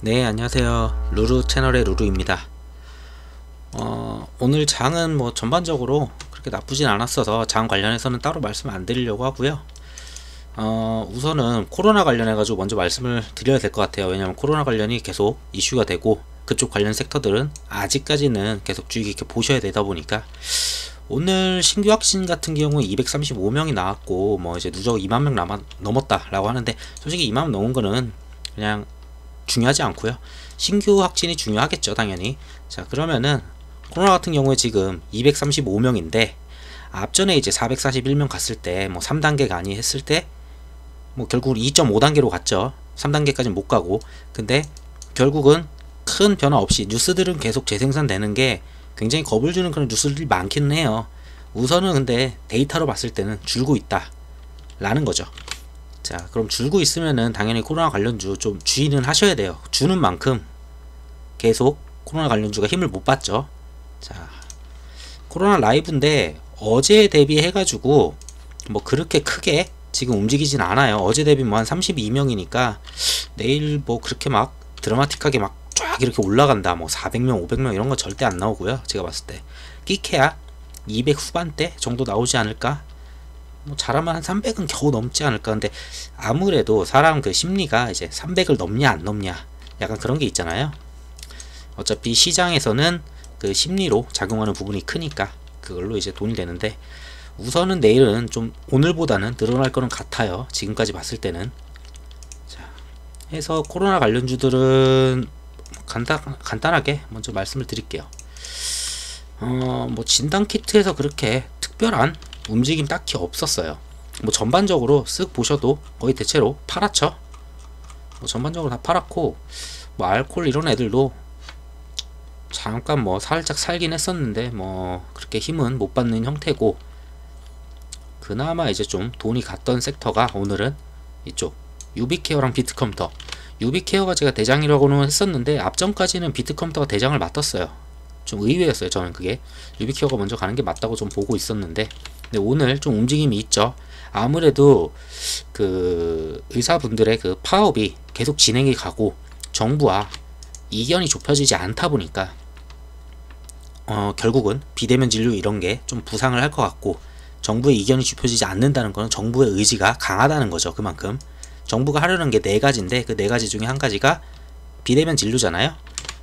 네, 안녕하세요. 루루 채널의 루루입니다. 오늘 장은 뭐 전반적으로 그렇게 나쁘진 않았어서 장 관련해서는 따로 말씀 안 드리려고 하고요. 우선은 코로나 관련해가지고 먼저 말씀을 드려야 될 것 같아요. 왜냐면 코로나 관련이 계속 이슈가 되고 그쪽 관련 섹터들은 아직까지는 계속 주의 깊게 보셔야 되다 보니까 오늘 신규 확진 같은 경우 235명이 나왔고 뭐 이제 누적 2만 명 넘었다라고 하는데 솔직히 2만 명 넘은 거는 그냥 중요하지 않고요. 신규 확진이 중요하겠죠, 당연히. 자, 그러면은 코로나 같은 경우에 지금 235명인데 앞전에 이제 441명 갔을 때 뭐 3단계 간이 했을 때 뭐 결국 2.5단계로 갔죠. 3단계까지는 못 가고. 근데 결국은 큰 변화 없이 뉴스들은 계속 재생산되는 게 굉장히 겁을 주는 그런 뉴스들이 많기는 해요. 우선은 근데 데이터로 봤을 때는 줄고 있다 라는 거죠. 자, 그럼 줄고 있으면은 당연히 코로나 관련주 좀 주의는 하셔야 돼요. 주는 만큼 계속 코로나 관련주가 힘을 못 받죠. 자, 코로나 라이브인데 어제 대비해가지고 뭐 그렇게 크게 지금 움직이진 않아요. 어제 대비 뭐 한 32명이니까 내일 뭐 그렇게 막 드라마틱하게 막 쫙 이렇게 올라간다 뭐 400명 500명 이런 거 절대 안 나오고요. 제가 봤을 때 끼케야 200 후반대 정도 나오지 않을까. 뭐 잘하면 한 300은 겨우 넘지 않을까. 근데 아무래도 사람 그 심리가 이제 300을 넘냐 안 넘냐 약간 그런 게 있잖아요. 어차피 시장에서는 그 심리로 작용하는 부분이 크니까 그걸로 이제 돈이 되는데 우선은 내일은 좀 오늘보다는 늘어날 거는 같아요. 지금까지 봤을 때는. 자, 해서 코로나 관련주들은 간단하게 먼저 말씀을 드릴게요. 뭐 진단키트에서 그렇게 특별한 움직임 딱히 없었어요. 뭐 전반적으로 쓱 보셔도 거의 대체로 팔았죠. 뭐 전반적으로 다 팔았고 뭐 알콜 이런 애들도 잠깐 뭐 살짝 살긴 했었는데 뭐 그렇게 힘은 못 받는 형태고 그나마 이제 좀 돈이 갔던 섹터가 오늘은 이쪽 유비케어랑 비트컴퓨터. 유비케어가 제가 대장이라고는 했었는데 앞전까지는 비트컴퓨터가 대장을 맡았어요. 좀 의외였어요. 저는 그게 유비케어가 먼저 가는 게 맞다고 좀 보고 있었는데 근데 오늘 좀 움직임이 있죠. 아무래도 그 의사분들의 그 파업이 계속 진행이 가고 정부와 이견이 좁혀지지 않다 보니까 결국은 비대면 진료 이런 게 좀 부상을 할 것 같고 정부의 이견이 좁혀지지 않는다는 것은 정부의 의지가 강하다는 거죠. 그만큼 정부가 하려는 게 네 가지인데 그 네 가지 중에 한 가지가 비대면 진료잖아요.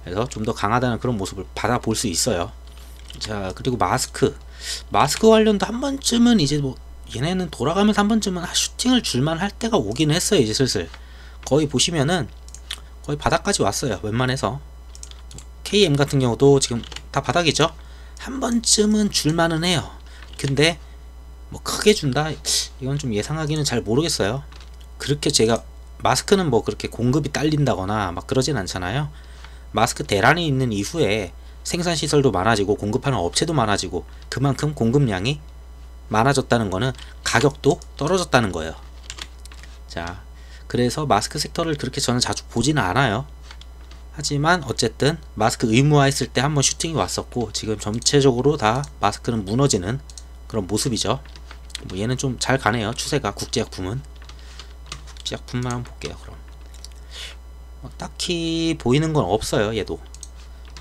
그래서 좀 더 강하다는 그런 모습을 받아볼 수 있어요. 자, 그리고 마스크 관련도 한 번쯤은 이제 뭐 얘네는 돌아가면서 한 번쯤은 슈팅을 줄만 할 때가 오긴 했어요. 이제 슬슬 거의 보시면은 거의 바닥까지 왔어요. 웬만해서 KM 같은 경우도 지금 다 바닥이죠. 한 번쯤은 줄만은 해요. 근데 뭐 크게 준다 이건 좀 예상하기는 잘 모르겠어요. 그렇게 제가 마스크는 뭐 그렇게 공급이 딸린다거나 막 그러진 않잖아요. 마스크 대란이 있는 이후에 생산시설도 많아지고 공급하는 업체도 많아지고 그만큼 공급량이 많아졌다는 거는 가격도 떨어졌다는 거예요. 자, 그래서 마스크 섹터를 그렇게 저는 자주 보지는 않아요. 하지만 어쨌든 마스크 의무화했을 때 한번 슈팅이 왔었고 지금 전체적으로 다 마스크는 무너지는 그런 모습이죠. 뭐 얘는 좀 잘 가네요. 추세가 국제약품은. 국제약품만 한번 볼게요. 그럼 딱히 보이는 건 없어요. 얘도.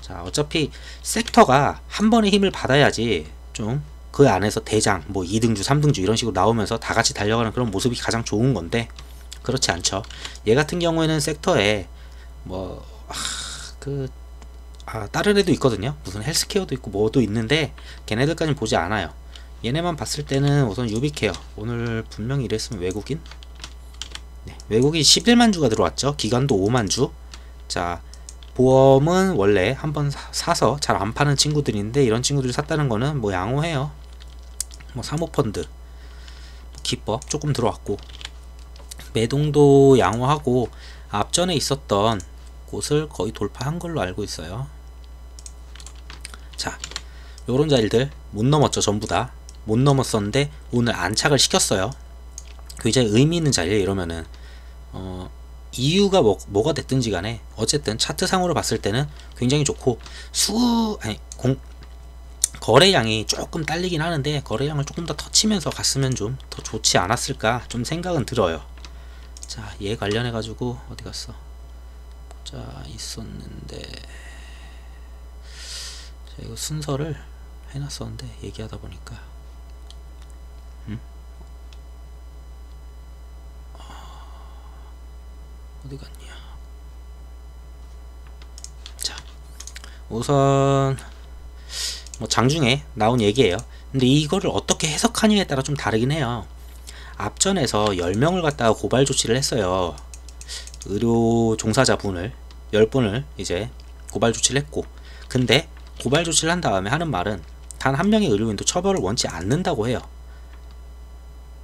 자, 어차피 섹터가 한 번에 힘을 받아야지 좀 그 안에서 대장 뭐 2등주 3등주 이런 식으로 나오면서 다 같이 달려가는 그런 모습이 가장 좋은 건데 그렇지 않죠. 얘 같은 경우에는 섹터에 뭐 다른 애도 있거든요. 무슨 헬스케어도 있고 뭐도 있는데 걔네들까지는 보지 않아요. 얘네만 봤을 때는 우선 유비케어 오늘 분명히 이랬으면 외국인 네, 외국인 11만 주가 들어왔죠. 기관도 5만 주. 자, 보험은 원래 한번 사서 잘 안 파는 친구들인데 이런 친구들이 샀다는 거는 뭐 양호해요. 뭐 사모펀드 기법 조금 들어왔고 매동도 양호하고 앞전에 있었던 곳을 거의 돌파한 걸로 알고 있어요. 자, 요런 자리들 못 넘었죠. 전부 다 못 넘었었는데 오늘 안착을 시켰어요. 굉장히 의미 있는 자리에 이러면은 이유가 뭐가 됐든지 간에 어쨌든 차트상으로 봤을 때는 굉장히 좋고 거래량이 조금 딸리긴 하는데 거래량을 조금 더 터치면서 갔으면 좀 더 좋지 않았을까 좀 생각은 들어요. 자, 얘 관련해 가지고 어디 갔어? 자, 있었는데 자, 이거 순서를 해놨었는데 얘기하다 보니까 어디 갔냐. 자, 우선 뭐 장중에 나온 얘기예요. 근데 이거를 어떻게 해석하느냐에 따라 좀 다르긴 해요. 앞전에서 10명을 갖다가 고발 조치를 했어요. 의료 종사자분을 10분을 이제 고발 조치를 했고, 근데 고발 조치를 한 다음에 하는 말은 단 한 명의 의료인도 처벌을 원치 않는다고 해요.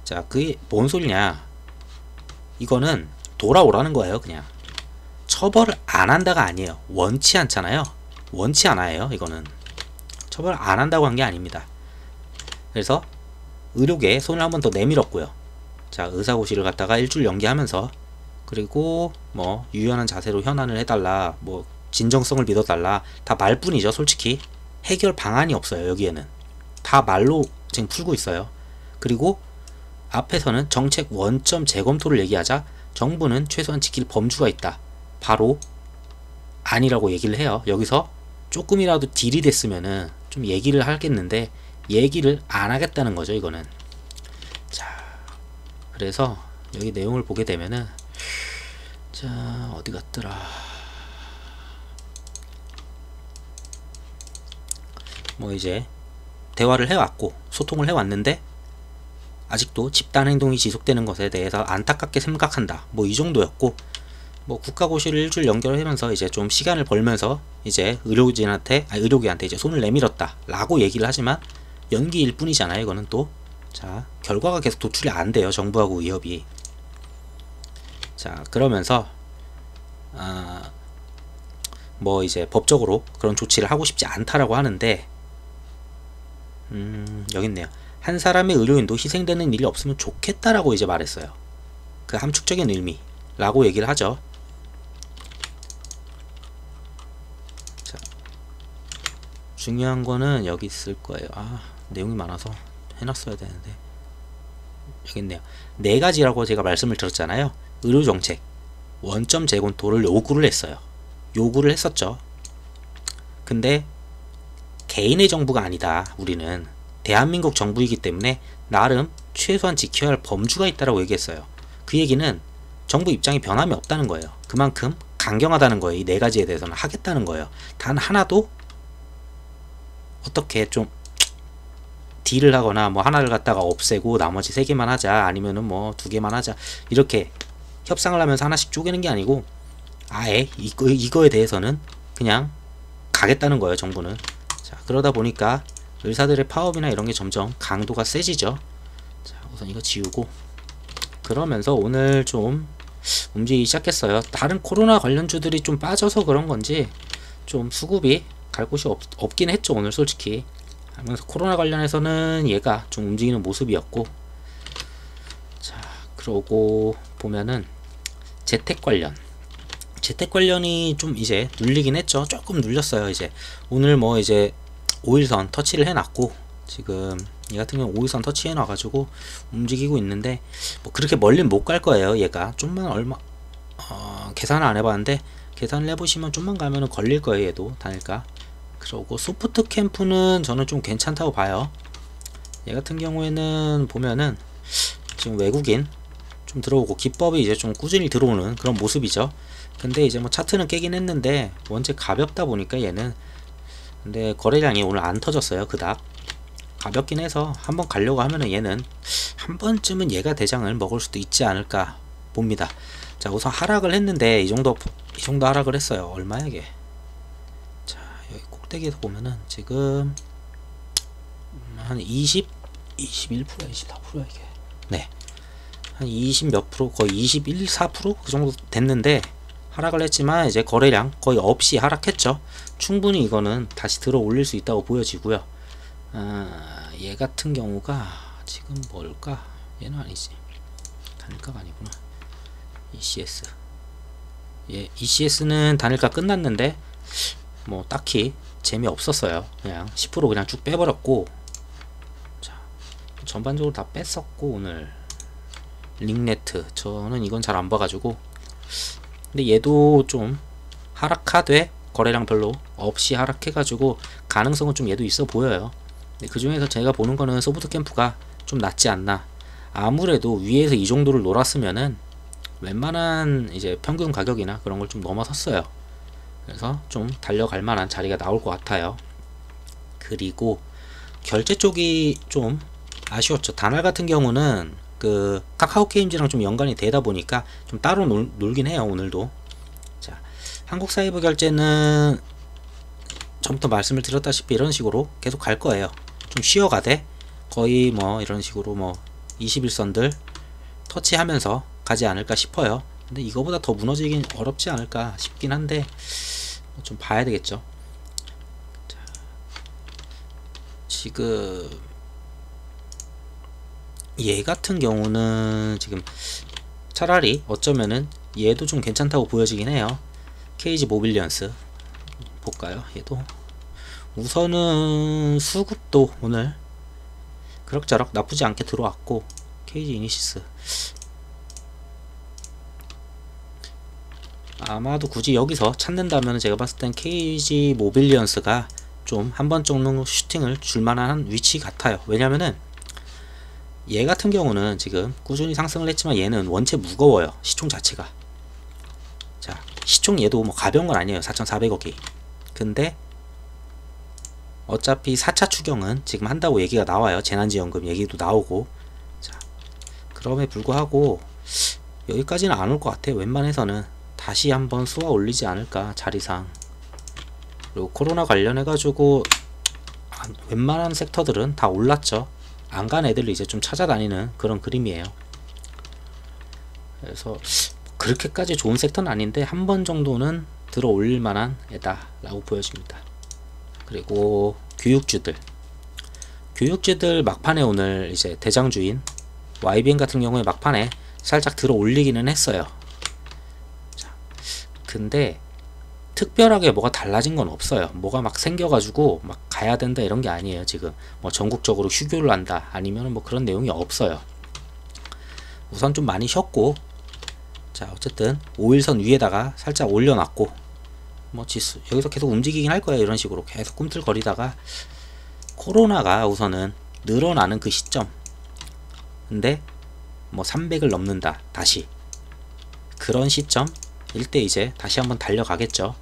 자, 그게 뭔 소리냐. 이거는 돌아오라는 거예요. 그냥 처벌을 안 한다가 아니에요. 원치 않잖아요. 원치 않아요. 이거는 처벌 안 한다고 한 게 아닙니다. 그래서 의료계에 손을 한 번 더 내밀었고요. 자, 의사고시를 갖다가 일주일 연기하면서, 그리고 뭐 유연한 자세로 현안을 해달라, 뭐 진정성을 믿어달라, 다 말뿐이죠. 솔직히 해결 방안이 없어요. 여기에는 다 말로 지금 풀고 있어요. 그리고 앞에서는 정책 원점 재검토를 얘기하자 정부는 최소한 지킬 범주가 있다, 바로 아니라고 얘기를 해요. 여기서 조금이라도 딜이 됐으면은 좀 얘기를 하겠는데 얘기를 안 하겠다는 거죠. 이거는. 자, 그래서 여기 내용을 보게 되면은, 자, 어디 갔더라. 뭐 이제 대화를 해왔고 소통을 해왔는데 아직도 집단 행동이 지속되는 것에 대해서 안타깝게 생각한다, 뭐 이 정도였고, 뭐 국가고시를 일주일 연결하면서 이제 좀 시간을 벌면서 이제 의료계한테 이제 손을 내밀었다 라고 얘기를 하지만 연기일 뿐이잖아요. 이거는 또, 자, 결과가 계속 도출이 안 돼요. 정부하고 의협이. 자, 그러면서 뭐 이제 법적으로 그런 조치를 하고 싶지 않다라고 하는데, 여기 있네요. 한 사람의 의료인도 희생되는 일이 없으면 좋겠다라고 이제 말했어요. 그 함축적인 의미라고 얘기를 하죠. 자, 중요한 거는 여기 있을 거예요. 아, 내용이 많아서 해놨어야 되는데. 여기 있네요. 4가지라고 제가 말씀을 드렸잖아요. 의료정책 원점 재검토를 요구를 했어요. 요구를 했었죠. 근데 개인의 정부가 아니다. 우리는 대한민국 정부이기 때문에 나름 최소한 지켜야 할 범주가 있다라고 얘기했어요. 그 얘기는 정부 입장이 변함이 없다는 거예요. 그만큼 강경하다는 거예요. 이 4가지에 대해서는 하겠다는 거예요. 단 하나도 어떻게 좀 딜을 하거나 뭐 하나를 갖다가 없애고 나머지 3개만 하자, 아니면은 뭐 2개만 하자, 이렇게 협상을 하면서 하나씩 쪼개는 게 아니고 아예 이거에 대해서는 그냥 가겠다는 거예요. 정부는. 자, 그러다 보니까 의사들의 파업이나 이런 게 점점 강도가 세지죠. 자, 우선 이거 지우고, 그러면서 오늘 좀 움직이기 시작했어요. 다른 코로나 관련주들이 좀 빠져서 그런 건지 좀 수급이 갈 곳이 없긴 했죠. 오늘 솔직히 하면서 코로나 관련해서는 얘가 좀 움직이는 모습이었고, 자, 그러고 보면은 재택 관련이 좀 이제 눌리긴 했죠. 조금 눌렸어요. 이제 오늘 뭐 이제 5일선 터치를 해놨고, 지금 얘 같은 경우 5일선 터치 해놔가지고 움직이고 있는데, 뭐 그렇게 멀리 못 갈 거예요. 얘가 좀만 계산을 안 해봤는데 계산을 해보시면 좀만 가면은 걸릴 거예요. 얘도 단일가. 그러고 소프트 캠프는 저는 좀 괜찮다고 봐요. 얘 같은 경우에는 보면은 지금 외국인 좀 들어오고 기법이 이제 좀 꾸준히 들어오는 그런 모습이죠. 근데 이제 뭐 차트는 깨긴 했는데 원체 가볍다 보니까 얘는, 근데 거래량이 오늘 안 터졌어요. 그닥 가볍긴 해서 한번 가려고 하면은 얘는 한 번쯤은 얘가 대장을 먹을 수도 있지 않을까 봅니다. 자, 우선 하락을 했는데 이 정도 하락을 했어요. 얼마야 이게? 자, 여기 꼭대기에서 보면은 지금 한 21%야 24%야 이게. 네, 한 20 몇 프로, 거의 21, 4% 그 정도 됐는데 하락을 했지만 이제 거래량 거의 없이 하락했죠. 충분히 이거는 다시 들어 올릴 수 있다고 보여지고요. 얘 같은 경우가 지금 뭘까? 얘는 아니지. 단일가가 아니구나. ECS. 예, ECS는 단일가 끝났는데 뭐 딱히 재미없었어요. 그냥 10% 그냥 쭉 빼버렸고, 자, 전반적으로 다 뺐었고, 오늘 링네트 저는 이건 잘 안 봐가지고, 근데 얘도 좀 하락하되 거래량 별로 없이 하락해가지고 가능성은 좀 얘도 있어 보여요. 그 중에서 제가 보는 거는 소프트캠프가 좀 낫지 않나. 아무래도 위에서 이 정도를 놀았으면은 웬만한 이제 평균 가격이나 그런 걸 좀 넘어섰어요. 그래서 좀 달려갈 만한 자리가 나올 것 같아요. 그리고 결제 쪽이 좀 아쉬웠죠. 다날 같은 경우는 그 카카오 게임즈랑 좀 연관이 되다 보니까 좀 따로 놀긴 해요. 오늘도. 자, 한국사이버 결제는 처음부터 말씀을 드렸다시피 이런 식으로 계속 갈 거예요. 좀 쉬어가되 거의 뭐 이런 식으로 뭐 21선들 터치하면서 가지 않을까 싶어요. 근데 이거보다 더 무너지긴 어렵지 않을까 싶긴 한데 좀 봐야 되겠죠. 자, 지금 얘 같은 경우는 지금 차라리 어쩌면은 얘도 좀 괜찮다고 보여지긴 해요. KG 모빌리언스 볼까요? 얘도 우선은 수급도 오늘 그럭저럭 나쁘지 않게 들어왔고, KG 이니시스 아마도 굳이 여기서 찾는다면 제가 봤을 땐 KG 모빌리언스가 좀 한 번 정도 슈팅을 줄만한 위치 같아요. 왜냐면은 얘 같은 경우는 지금 꾸준히 상승을 했지만 얘는 원체 무거워요. 시총 자체가. 자, 시총 얘도 뭐 가벼운 건 아니에요. 4,400억이. 근데 어차피 4차 추경은 지금 한다고 얘기가 나와요. 재난지원금 얘기도 나오고. 자, 그럼에 불구하고 여기까지는 안 올 것 같아요. 웬만해서는 다시 한번 쏘아 올리지 않을까, 자리상. 그리고 코로나 관련해 가지고 웬만한 섹터들은 다 올랐죠. 안 간 애들 이제 좀 찾아다니는 그런 그림이에요. 그래서 그렇게까지 좋은 섹터는 아닌데 한 번 정도는 들어 올릴 만한 애다 라고 보여집니다. 그리고 교육주들 막판에 오늘 이제 대장주인 YBN 같은 경우에 막판에 살짝 들어 올리기는 했어요. 자, 근데 특별하게 뭐가 달라진 건 없어요. 뭐가 막 생겨가지고 막 가야 된다 이런 게 아니에요. 지금 뭐 전국적으로 휴교를 한다 아니면 뭐 그런 내용이 없어요. 우선 좀 많이 쉬었고, 자, 어쨌든 5일선 위에다가 살짝 올려놨고, 뭐 지수 여기서 계속 움직이긴 할 거예요. 이런 식으로 계속 꿈틀거리다가 코로나가 우선은 늘어나는 그 시점, 근데 뭐 300을 넘는다 다시 그런 시점 일때 이제 다시 한번 달려가겠죠.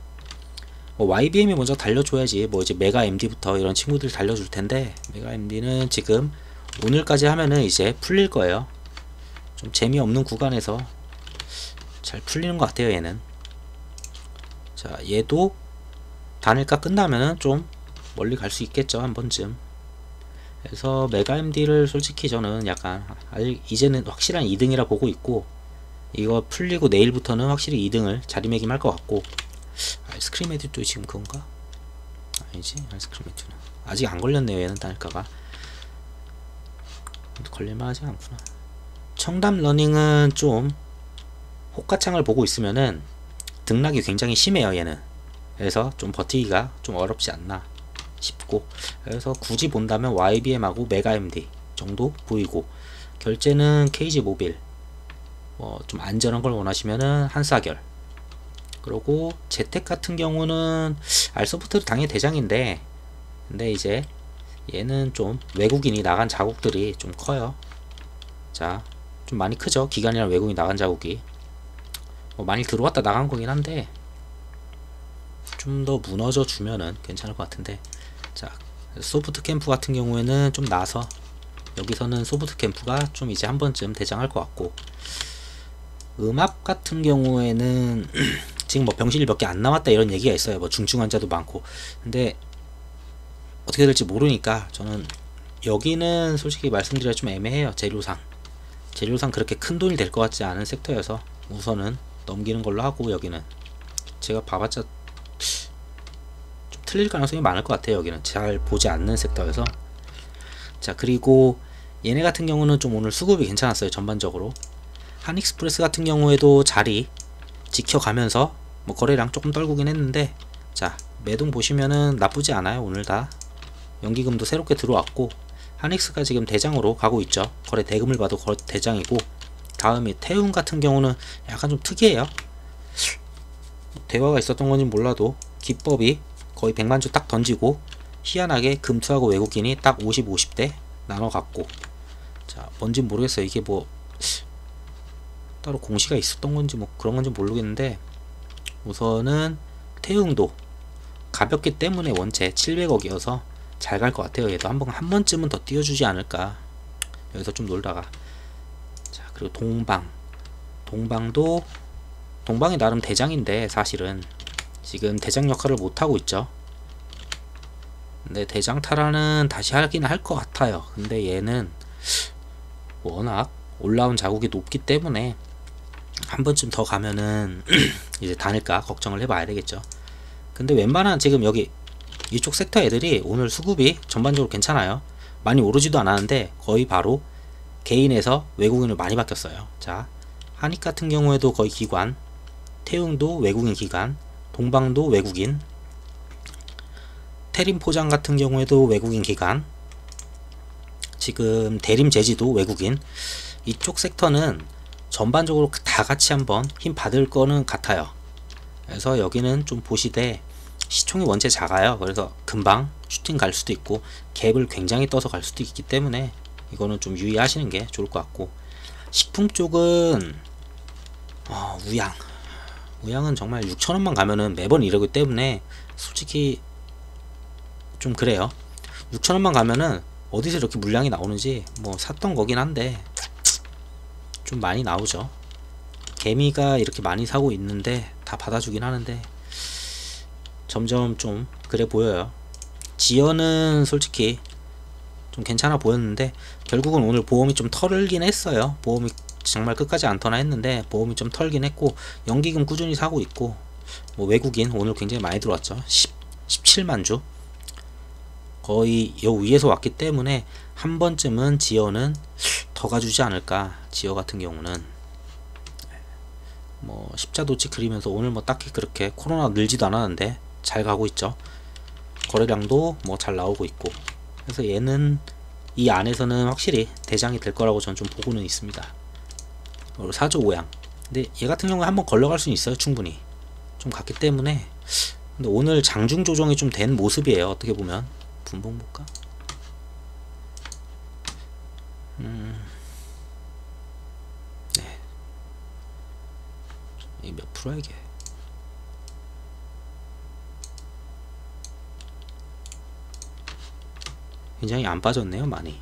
뭐 YBM이 먼저 달려줘야지 뭐 이제 메가 MD부터 이런 친구들이 달려줄 텐데, 메가 MD는 지금 오늘까지 하면은 이제 풀릴 거예요. 좀 재미없는 구간에서 잘 풀리는 것 같아요. 얘는. 자, 얘도 단일가 끝나면은 좀 멀리 갈 수 있겠죠. 한 번쯤. 그래서 메가 MD를 솔직히 저는 약간 이제는 확실한 2등이라 보고 있고, 이거 풀리고 내일부터는 확실히 2등을 자리매김할 것 같고, 아이스크림 에듀도 지금 그건가? 아니지, 아이스크림 에듀는 아직 안 걸렸네요. 얘는 단일가가 걸릴만 하지 않구나. 청담 러닝은 좀 호가창을 보고 있으면은 등락이 굉장히 심해요. 얘는. 그래서 좀 버티기가 좀 어렵지 않나 싶고, 그래서 굳이 본다면 YBM하고 메가MD 정도 보이고, 결제는 KG 모빌, 뭐 좀 안전한 걸 원하시면은 한사결, 그리고 재택 같은 경우는 알소프트도 당연히 대장인데, 근데 이제 얘는 좀 외국인이 나간 자국들이 좀 커요. 자, 좀 많이 크죠. 기관이랑 외국인 나간 자국이 뭐 많이 들어왔다 나간 거긴 한데 좀 더 무너져 주면은 괜찮을 것 같은데. 자, 소프트 캠프 같은 경우에는 좀 나서 여기서는 소프트 캠프가 좀 이제 한 번쯤 대장할 것 같고, 음압 같은 경우에는 지금 뭐 병실이 몇 개 안 남았다 이런 얘기가 있어요. 뭐 중증 환자도 많고. 근데 어떻게 될지 모르니까 저는 여기는 솔직히 말씀드리기가 좀 애매해요. 재료상 그렇게 큰 돈이 될 것 같지 않은 섹터여서 우선은 넘기는 걸로 하고, 여기는 제가 봐봤자 좀 틀릴 가능성이 많을 것 같아요. 여기는 잘 보지 않는 섹터여서. 자, 그리고 얘네 같은 경우는 좀 오늘 수급이 괜찮았어요. 전반적으로. 한익스프레스 같은 경우에도 자리 지켜가면서 뭐 거래량 조금 떨구긴 했는데, 자, 매동 보시면은 나쁘지 않아요. 오늘 다 연기금도 새롭게 들어왔고, 한익스가 지금 대장으로 가고 있죠. 거래 대금을 봐도 대장이고, 다음에 태움 같은 경우는 약간 좀 특이해요. 대화가 있었던 건지 몰라도 기법이 거의 100만주 딱 던지고 희한하게 금투하고 외국인이 딱 50, 50대 나눠 갖고, 자 뭔진 모르겠어요. 이게 뭐 따로 공시가 있었던 건지 뭐 그런 건지 모르겠는데, 우선은 태흥도 가볍기 때문에 원체 700억이어서 잘 갈 것 같아요. 얘도 한 번쯤은 더 띄워주지 않을까. 여기서 좀 놀다가, 자 그리고 동방이 나름 대장인데 사실은 지금 대장 역할을 못하고 있죠. 근데 대장 탈환은 다시 하긴 할 것 같아요. 근데 얘는 워낙 올라온 자국이 높기 때문에 한 번쯤 더 가면은 이제 다닐까 걱정을 해봐야 되겠죠. 근데 웬만한 지금 여기 이쪽 섹터 애들이 오늘 수급이 전반적으로 괜찮아요. 많이 오르지도 않았는데 거의 바로 개인에서 외국인으로 많이 바뀌었어요. 자 한익 같은 경우에도 거의 기관, 태흥도 외국인 기관, 동방도 외국인, 태림포장 같은 경우에도 외국인 기관, 지금 대림제지도 외국인. 이쪽 섹터는 전반적으로 다 같이 한번 힘 받을 거는 같아요. 그래서 여기는 좀 보시되, 시총이 원체 작아요. 그래서 금방 슈팅 갈 수도 있고 갭을 굉장히 떠서 갈 수도 있기 때문에 이거는 좀 유의하시는 게 좋을 것 같고, 식품 쪽은 우양은 정말 6천원만 가면은 매번 이러기 때문에 솔직히 좀 그래요. 6천원만 가면은 어디서 이렇게 물량이 나오는지 뭐 샀던 거긴 한데 좀 많이 나오죠. 개미가 이렇게 많이 사고 있는데 다 받아주긴 하는데 점점 좀 그래 보여요. 지연은 솔직히 좀 괜찮아 보였는데 결국은 오늘 보험이 좀 털긴 했어요. 보험이 정말 끝까지 안 터나 했는데 보험이 좀 털긴 했고, 연기금 꾸준히 사고 있고, 뭐 외국인 오늘 굉장히 많이 들어왔죠. 17만주 거의 여 위에서 왔기 때문에 한 번쯤은 지연은 더 가주지 않을까. 지연 같은 경우는 뭐 십자도치 그리면서 오늘 뭐 딱히 그렇게 코로나 늘지도 않았는데 잘 가고 있죠. 거래량도 뭐 잘 나오고 있고, 그래서 얘는 이 안에서는 확실히 대장이 될 거라고 저는 좀 보고는 있습니다. 그리고 사조 오양, 근데 얘 같은 경우에 한번 걸러갈 수는 있어요. 충분히 좀 갔기 때문에. 근데 오늘 장중 조정이 좀 된 모습이에요. 어떻게 보면 분봉 볼까? 네, 이 몇 프로야 이게? 굉장히 안 빠졌네요. 많이.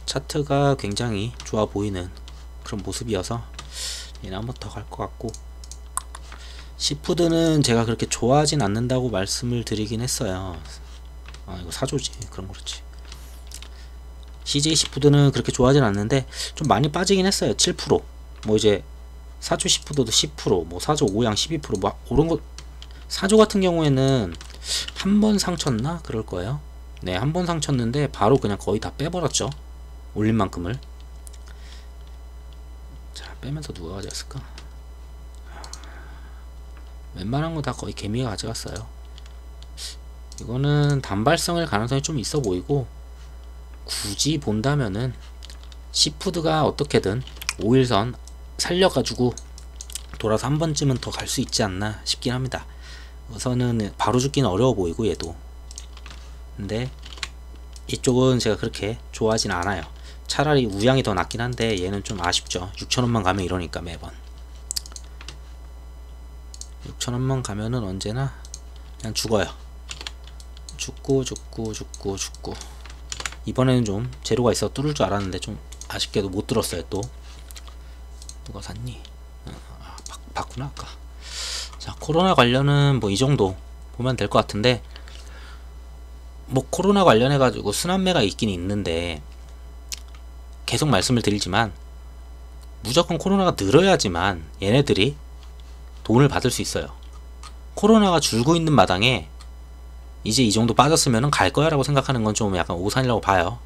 차트가 굉장히 좋아 보이는 그런 모습이어서 얘는 한번 더 갈 것 같고, 시푸드는 제가 그렇게 좋아하진 않는다고 말씀을 드리긴 했어요. 이거 사조지. 그럼 그렇지. CJ 시푸드는 그렇게 좋아하진 않는데 좀 많이 빠지긴 했어요. 7%. 뭐 이제 사조 시푸드도 10%, 뭐 사조 오양 12%, 뭐 오른 거. 사조 같은 경우에는 한 번 상쳤나 그럴 거예요. 네, 한 번 상쳤는데 바로 그냥 거의 다 빼버렸죠. 올린 만큼을. 자, 빼면서 누가 가져갔을까? 웬만한 거 다 거의 개미가 가져갔어요. 이거는 단발성일 가능성이 좀 있어 보이고, 굳이 본다면은 시푸드가 어떻게든 5일선 살려가지고 돌아서 한 번쯤은 더 갈 수 있지 않나 싶긴 합니다. 우선은 바로 죽기는 어려워 보이고 얘도. 근데 이쪽은 제가 그렇게 좋아하진 않아요. 차라리 우양이 더 낫긴 한데 얘는 좀 아쉽죠. 6천원만 가면 이러니까 매번 6천원만 가면은 언제나 그냥 죽어요. 죽고 이번에는 좀 재료가 있어 뚫을 줄 알았는데 좀 아쉽게도 못 들었어요. 또 누가 샀니? 봤구나 아까. 자, 코로나 관련은 뭐 이 정도 보면 될 것 같은데, 뭐 코로나 관련해 가지고 순환매가 있긴 있는데 계속 말씀을 드리지만 무조건 코로나가 늘어야지만 얘네들이 돈을 받을 수 있어요. 코로나가 줄고 있는 마당에 이제 이 정도 빠졌으면 갈 거야 라고 생각하는 건 좀 약간 오산이라고 봐요.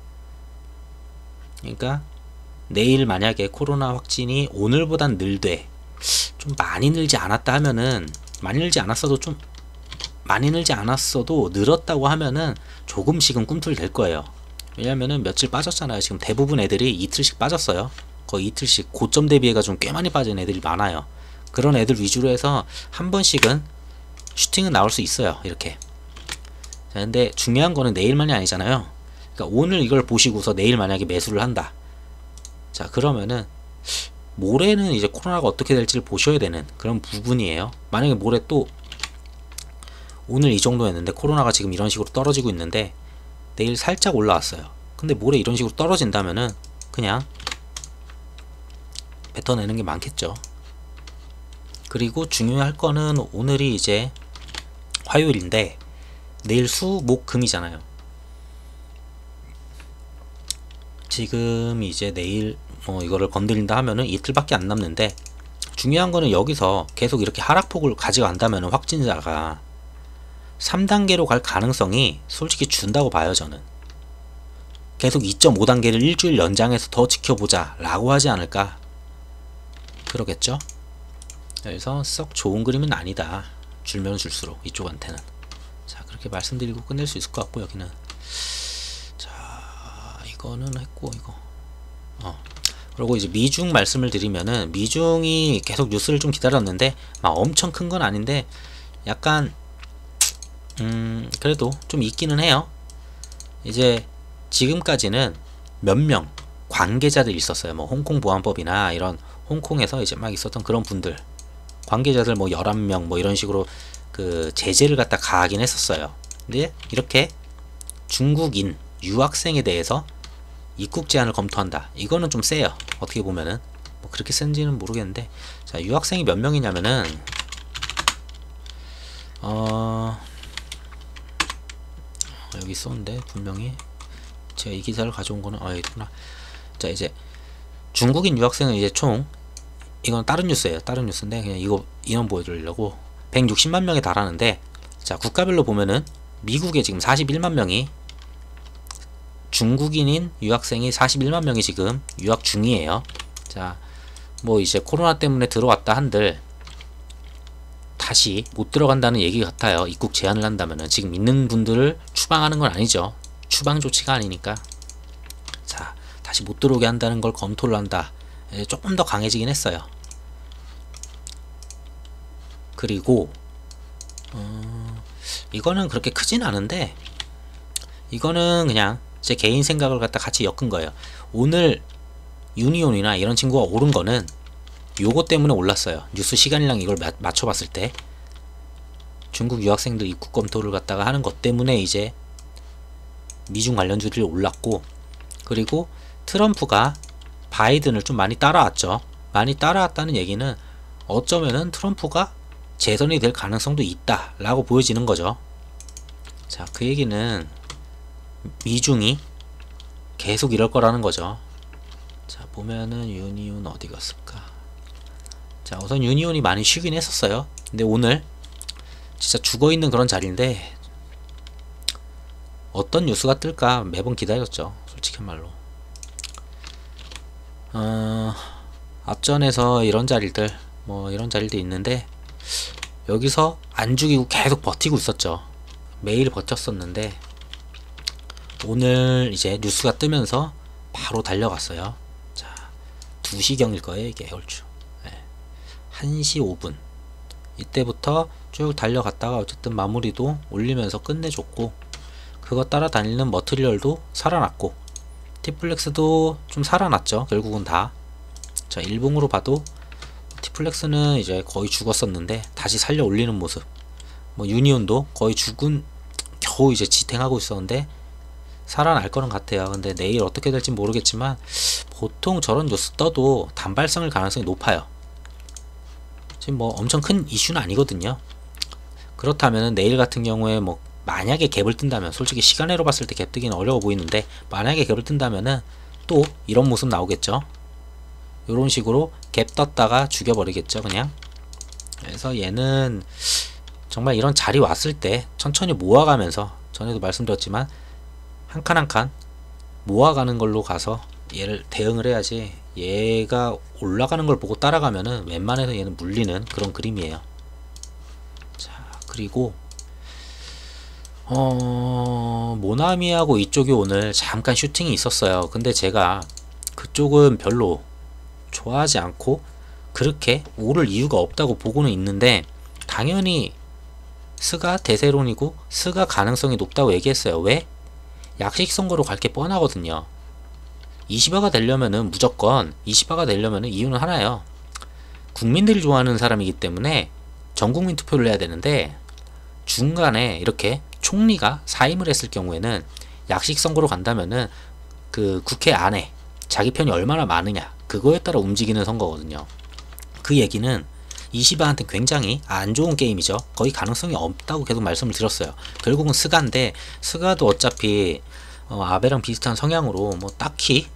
그러니까 내일 만약에 코로나 확진이 오늘보단 늘되 좀 많이 늘지 않았다 하면은, 많이 늘지 않았어도 늘었다고 하면은 조금씩은 꿈틀 거예요. 왜냐면은 며칠 빠졌잖아요. 지금 대부분 애들이 이틀씩 빠졌어요. 거의 이틀씩 고점 대비해가 좀 꽤 많이 빠진 애들이 많아요. 그런 애들 위주로 해서 한 번씩은 슈팅은 나올 수 있어요. 이렇게. 자, 근데 중요한 거는 내일만이 아니잖아요. 그러니까 오늘 이걸 보시고서 내일 만약에 매수를 한다. 자, 그러면은 모레는 이제 코로나가 어떻게 될지를 보셔야 되는 그런 부분이에요. 만약에 모레 또 오늘 이 정도였는데 코로나가 지금 이런 식으로 떨어지고 있는데 내일 살짝 올라왔어요. 근데 모레 이런 식으로 떨어진다면은 그냥 뱉어내는 게 많겠죠. 그리고 중요할 거는 오늘이 이제 화요일인데 내일 수, 목, 금이잖아요. 지금 이제 내일 이거를 건드린다 하면은 이틀밖에 안 남는데, 중요한 거는 여기서 계속 이렇게 하락폭을 가져간다면 확진자가 3단계로 갈 가능성이 솔직히 준다고 봐요. 저는 계속 2.5단계를 일주일 연장해서 더 지켜보자 라고 하지 않을까, 그러겠죠. 그래서 썩 좋은 그림은 아니다, 줄면 줄수록 이쪽한테는. 자, 그렇게 말씀드리고 끝낼 수 있을 것 같고, 여기는 자 이거는 했고, 이거 그리고 이제 미중 말씀을 드리면은, 미중이 계속 뉴스를 좀 기다렸는데 막 엄청 큰 건 아닌데 약간 그래도 좀 있기는 해요. 이제 지금까지는 몇 명 관계자들 있었어요. 뭐 홍콩 보안법이나 이런 홍콩에서 이제 막 있었던 그런 분들, 관계자들 뭐 11명 뭐 이런 식으로 그 제재를 갖다 가하긴 했었어요. 근데 이렇게 중국인 유학생에 대해서 입국 제한을 검토한다, 이거는 좀 세요. 어떻게 보면은 뭐 그렇게 센지는 모르겠는데, 자, 유학생이 몇 명이냐면은 여기 있었는데 분명히 제가 이 기사를 가져온 거는 여기구나. 자, 이제 중국인 유학생은 이제 총, 이건 다른 뉴스예요. 다른 뉴스인데 그냥 이거 인원 보여드리려고, 160만 명에 달하는데, 자, 국가별로 보면은 미국에 지금 41만 명이, 중국인인 유학생이 41만 명이 지금 유학 중이에요. 자, 뭐 이제 코로나 때문에 들어왔다 한들 다시 못 들어간다는 얘기 같아요. 입국 제한을 한다면은. 지금 있는 분들을 추방하는 건 아니죠. 추방 조치가 아니니까. 자, 다시 못 들어오게 한다는 걸 검토를 한다. 조금 더 강해지긴 했어요. 그리고 이거는 그렇게 크진 않은데, 이거는 그냥 제 개인 생각을 갖다 같이 엮은 거예요. 오늘 유니온이나 이런 친구가 오른 거는 요거 때문에 올랐어요. 뉴스 시간이랑 이걸 맞춰봤을 때 중국 유학생들 입국 검토를 갖다가 하는 것 때문에 이제 미중 관련주들이 올랐고, 그리고 트럼프가 바이든을 좀 많이 따라왔죠. 많이 따라왔다는 얘기는 어쩌면은 트럼프가 재선이 될 가능성도 있다 라고 보여지는 거죠. 자, 그 얘기는 미중이 계속 이럴 거라는 거죠. 자, 보면은 유니온 어디 갔을까. 자, 우선 유니온이 많이 쉬긴 했었어요. 근데 오늘 진짜 죽어있는 그런 자리인데 어떤 뉴스가 뜰까 매번 기다렸죠, 솔직히 말로. 앞전에서 이런 자리들, 뭐 이런 자리도 있는데 여기서 안 죽이고 계속 버티고 있었죠. 매일 버텼었는데 오늘 이제 뉴스가 뜨면서 바로 달려갔어요. 자, 2시경일 거예요, 이게 얼추. 네. 1시 5분 이때부터 쭉 달려갔다가 어쨌든 마무리도 올리면서 끝내줬고, 그거 따라다니는 머트리얼도 살아났고, 티플렉스도 좀 살아났죠, 결국은 다. 자, 일봉으로 봐도 티플렉스는 이제 거의 죽었었는데 다시 살려 올리는 모습, 뭐 유니온도 거의 죽은, 겨우 이제 지탱하고 있었는데 살아날 거는 같아요. 근데 내일 어떻게 될지 모르겠지만 보통 저런 뉴스 떠도 단발성일 가능성이 높아요. 지금 뭐 엄청 큰 이슈는 아니거든요. 그렇다면 내일 같은 경우에 뭐 만약에 갭을 뜬다면, 솔직히 시간으로 봤을 때 갭 뜨기는 어려워 보이는데 만약에 갭을 뜬다면은 또 이런 모습 나오겠죠. 요런 식으로 갭 떴다가 죽여버리겠죠, 그냥. 그래서 얘는 정말 이런 자리 왔을 때 천천히 모아가면서, 전에도 말씀드렸지만 한 칸 한 칸 모아가는 걸로 가서 얘를 대응을 해야지, 얘가 올라가는 걸 보고 따라가면은 웬만해서 얘는 물리는 그런 그림이에요. 자, 그리고 모나미하고 이쪽이 오늘 잠깐 슈팅이 있었어요. 근데 제가 그쪽은 별로 좋아하지 않고, 그렇게 오를 이유가 없다고 보고는 있는데, 당연히 스가 대세론이고 스가 가능성이 높다고 얘기했어요. 왜? 약식 선거로 갈 게 뻔하거든요. 20화가 되려면은 무조건 20화가 되려면은 이유는 하나예요. 국민들이 좋아하는 사람이기 때문에 전국민 투표를 해야 되는데, 중간에 이렇게 총리가 사임을 했을 경우에는 약식 선거로 간다면은 그 국회 안에 자기 편이 얼마나 많으냐, 그거에 따라 움직이는 선거거든요. 그 얘기는 이시바한테 굉장히 안 좋은 게임이죠. 거의 가능성이 없다고 계속 말씀을 드렸어요. 결국은 스가인데, 스가도 어차피 아베랑 비슷한 성향으로 뭐 딱히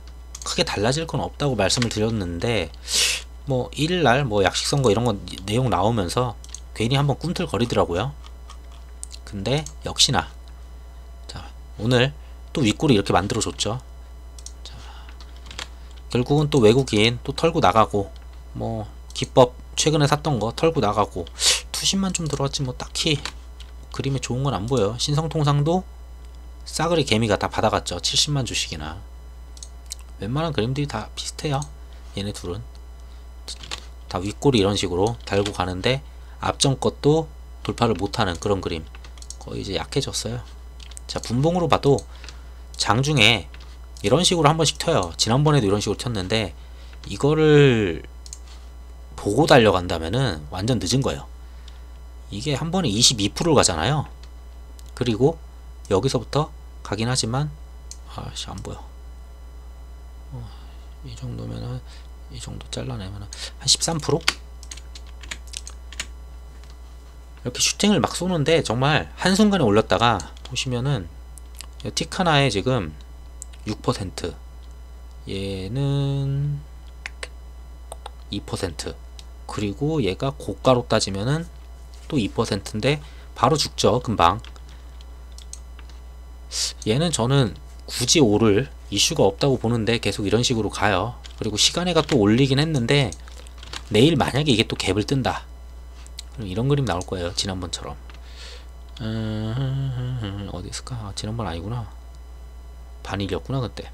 크게 달라질 건 없다고 말씀을 드렸는데, 뭐 1일날 뭐 약식 선거 이런 거 내용 나오면서 괜히 한번 꿈틀거리더라고요. 근데 역시나 자, 오늘 또 윗골이 이렇게 만들어줬죠. 자, 결국은 또 외국인 또 털고 나가고, 뭐 기법 최근에 샀던 거 털고 나가고, 투신만 좀 들어왔지 뭐 딱히 그림에 좋은 건 안 보여요. 신성통상도 싸그리 개미가 다 받아갔죠. 70만 주씩이나. 웬만한 그림들이 다 비슷해요. 얘네 둘은 다 윗골이 이런 식으로 달고 가는데, 앞전 것도 돌파를 못하는 그런 그림. 거의 이제 약해졌어요. 자, 분봉으로 봐도 장중에 이런 식으로 한 번씩 튀어요. 지난번에도 이런 식으로 튀었는데, 이거를 보고 달려간다면은 완전 늦은 거예요. 이게 한 번에 22%를 가잖아요. 그리고 여기서부터 가긴 하지만, 아씨 안 보여. 이 정도면은, 이 정도 잘라내면은 한 13%? 이렇게 슈팅을 막 쏘는데 정말 한순간에 올렸다가 보시면은 틱 하나에 지금 6%, 얘는 2%, 그리고 얘가 고가로 따지면은 또 2%인데 바로 죽죠. 금방. 얘는 저는 굳이 오를 이슈가 없다고 보는데 계속 이런 식으로 가요. 그리고 시간에가 또 올리긴 했는데, 내일 만약에 이게 또 갭을 뜬다, 그럼 이런 그림 나올 거예요. 지난번처럼. 어디 있을까? 아, 지난번 아니구나. 반일이었구나 그때.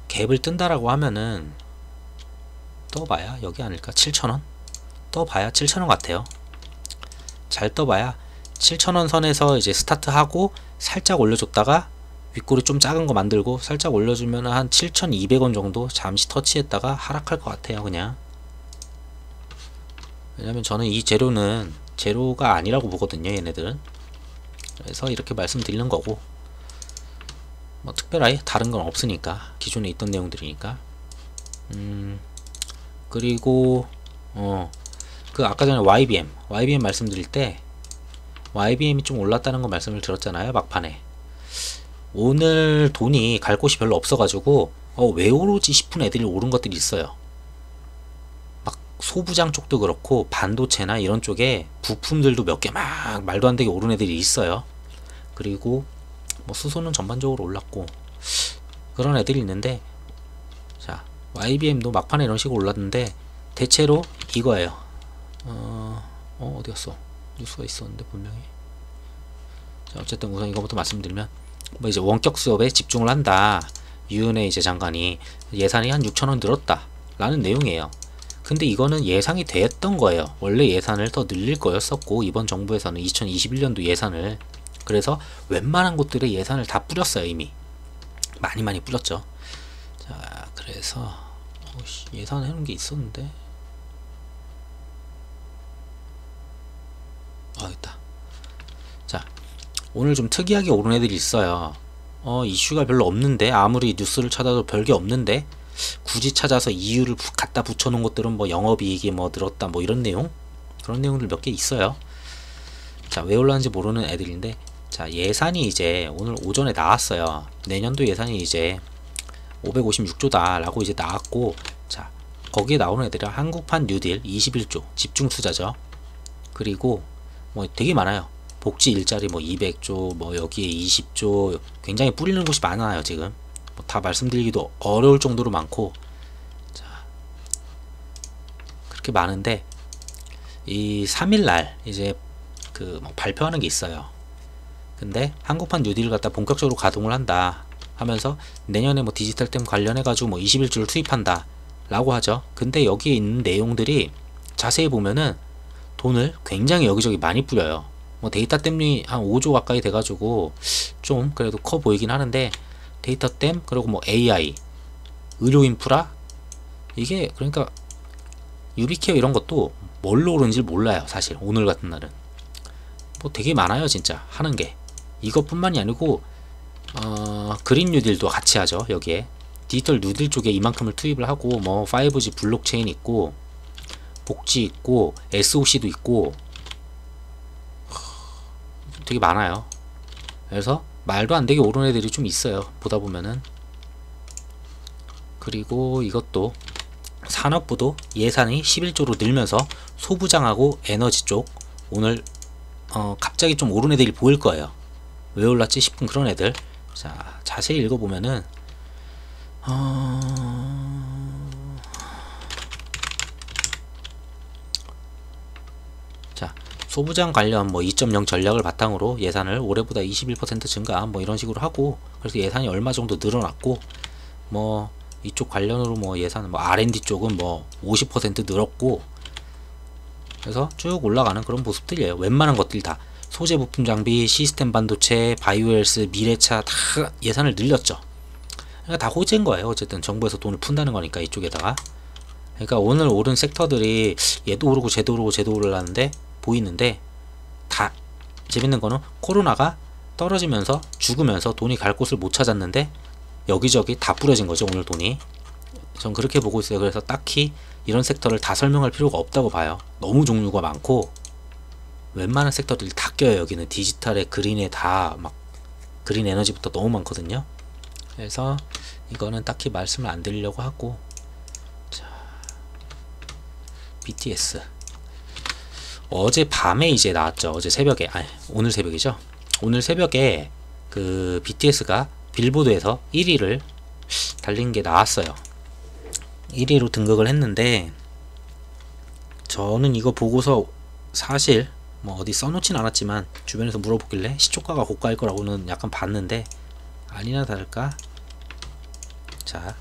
갭을 뜬다라고 하면은 떠봐야 여기 아닐까? 7,000원? 떠봐야 7,000원 같아요. 잘 떠봐야 7,000원 선에서 이제 스타트하고 살짝 올려줬다가 윗골이 좀 작은 거 만들고 살짝 올려주면 한 7,200원 정도 잠시 터치했다가 하락할 것 같아요. 그냥. 왜냐면 저는 이 재료는 재료가 아니라고 보거든요. 얘네들은. 그래서 이렇게 말씀드리는 거고, 뭐 특별하게 다른 건 없으니까, 기존에 있던 내용들이니까. 그리고 그 아까 전에 YBM 말씀드릴 때 YBM이 좀 올랐다는 거 말씀을 드렸잖아요. 막판에. 오늘 돈이 갈 곳이 별로 없어가지고 왜 오르지 싶은 애들이 오른 것들이 있어요. 막 소부장 쪽도 그렇고 반도체나 이런 쪽에 부품들도 몇 개 막 말도 안 되게 오른 애들이 있어요. 그리고 뭐 수소는 전반적으로 올랐고 그런 애들이 있는데, 자, YBM도 막판에 이런 식으로 올랐는데 대체로 이거예요. 어디였어? 뉴스가 있었는데 분명히. 자, 어쨌든 우선 이거부터 말씀드리면, 뭐 이제 원격 수업에 집중을 한다. 유은혜 이제 장관이 예산이 한 6천원 늘었다 라는 내용이에요. 근데 이거는 예상이 됐던 거예요. 원래 예산을 더 늘릴 거였었고, 이번 정부에서는 2021년도 예산을, 그래서 웬만한 곳들의 예산을 다 뿌렸어요. 이미 많이 뿌렸죠. 자, 그래서 예산 해놓은 게 있었는데, 있다. 자, 오늘 좀 특이하게 오른 애들이 있어요. 이슈가 별로 없는데, 아무리 뉴스를 찾아도 별게 없는데 굳이 찾아서 이유를 갖다 붙여놓은 것들은 뭐 영업이익이 뭐 늘었다 뭐 이런 내용, 그런 내용들 몇 개 있어요. 자, 왜 올랐는지 모르는 애들인데, 자, 예산이 이제 오늘 오전에 나왔어요. 내년도 예산이 이제 556조다 라고 이제 나왔고, 자, 거기에 나오는 애들은 한국판 뉴딜 21조 집중투자죠. 그리고 뭐 되게 많아요. 복지 일자리 뭐 200조, 뭐 여기에 20조, 굉장히 뿌리는 곳이 많아요. 지금 뭐 다 말씀드리기도 어려울 정도로 많고, 자, 그렇게 많은데 이 3일날 이제 그 뭐 발표하는 게 있어요. 근데 한국판 뉴딜을 갖다 본격적으로 가동을 한다 하면서 내년에 뭐 디지털템 관련해 가지고 뭐 21조를 투입한다 라고 하죠. 근데 여기에 있는 내용들이 자세히 보면은 돈을 굉장히 여기저기 많이 뿌려요. 뭐 데이터 댐이 한 5조 가까이 돼가지고 좀 그래도 커 보이긴 하는데, 데이터 댐 그리고 뭐 AI, 의료 인프라, 이게 그러니까 유비케어 이런 것도 뭘로 오른지 몰라요. 사실 오늘 같은 날은 뭐 되게 많아요 진짜 하는 게. 이것뿐만이 아니고 그린 뉴딜도 같이 하죠. 여기에 디지털 뉴딜 쪽에 이만큼을 투입을 하고, 뭐 5G 블록체인 있고, 복지 있고, SOC도 있고, 되게 많아요. 그래서 말도 안 되게 오른 애들이 좀 있어요, 보다 보면은. 그리고 이것도 산업부도 예산이 11조로 늘면서 소부장하고 에너지 쪽 오늘 갑자기 좀 오른 애들이 보일 거예요. 왜 올랐지 싶은 그런 애들. 자, 자세히 읽어보면은 자, 소부장 관련 뭐 2.0 전략을 바탕으로 예산을 올해보다 21% 증가 뭐 이런 식으로 하고, 그래서 예산이 얼마 정도 늘어났고, 뭐 이쪽 관련으로 뭐 예산, 뭐 R&D 쪽은 뭐 50% 늘었고, 그래서 쭉 올라가는 그런 모습들이에요. 웬만한 것들이 다 소재 부품 장비, 시스템 반도체, 바이오헬스, 미래차 다 예산을 늘렸죠. 그러니까 다 호재인 거예요. 어쨌든 정부에서 돈을 푼다는 거니까 이쪽에다가. 그러니까 오늘 오른 섹터들이 얘도 오르고 쟤도 오르고 쟤도 오르라는데 보이는데, 다 재밌는 거는 코로나가 떨어지면서 죽으면서 돈이 갈 곳을 못 찾았는데 여기저기 다 뿌려진 거죠, 오늘 돈이. 전 그렇게 보고 있어요. 그래서 딱히 이런 섹터를 다 설명할 필요가 없다고 봐요. 너무 종류가 많고 웬만한 섹터들이 다 껴요. 여기는 디지털에 그린에 다 막 그린 에너지부터 너무 많거든요. 그래서 이거는 딱히 말씀을 안 드리려고 하고. 자, BTS 어제 밤에 이제 나왔죠. 어제 새벽에, 아니 오늘 새벽이죠. 오늘 새벽에 그 BTS가 빌보드에서 1위를 달린 게 나왔어요. 1위로 등극을 했는데, 저는 이거 보고서 사실 뭐 어디 써놓진 않았지만 주변에서 물어보길래 시초가가 고가일 거라고는 약간 봤는데, 아니나 다를까, 자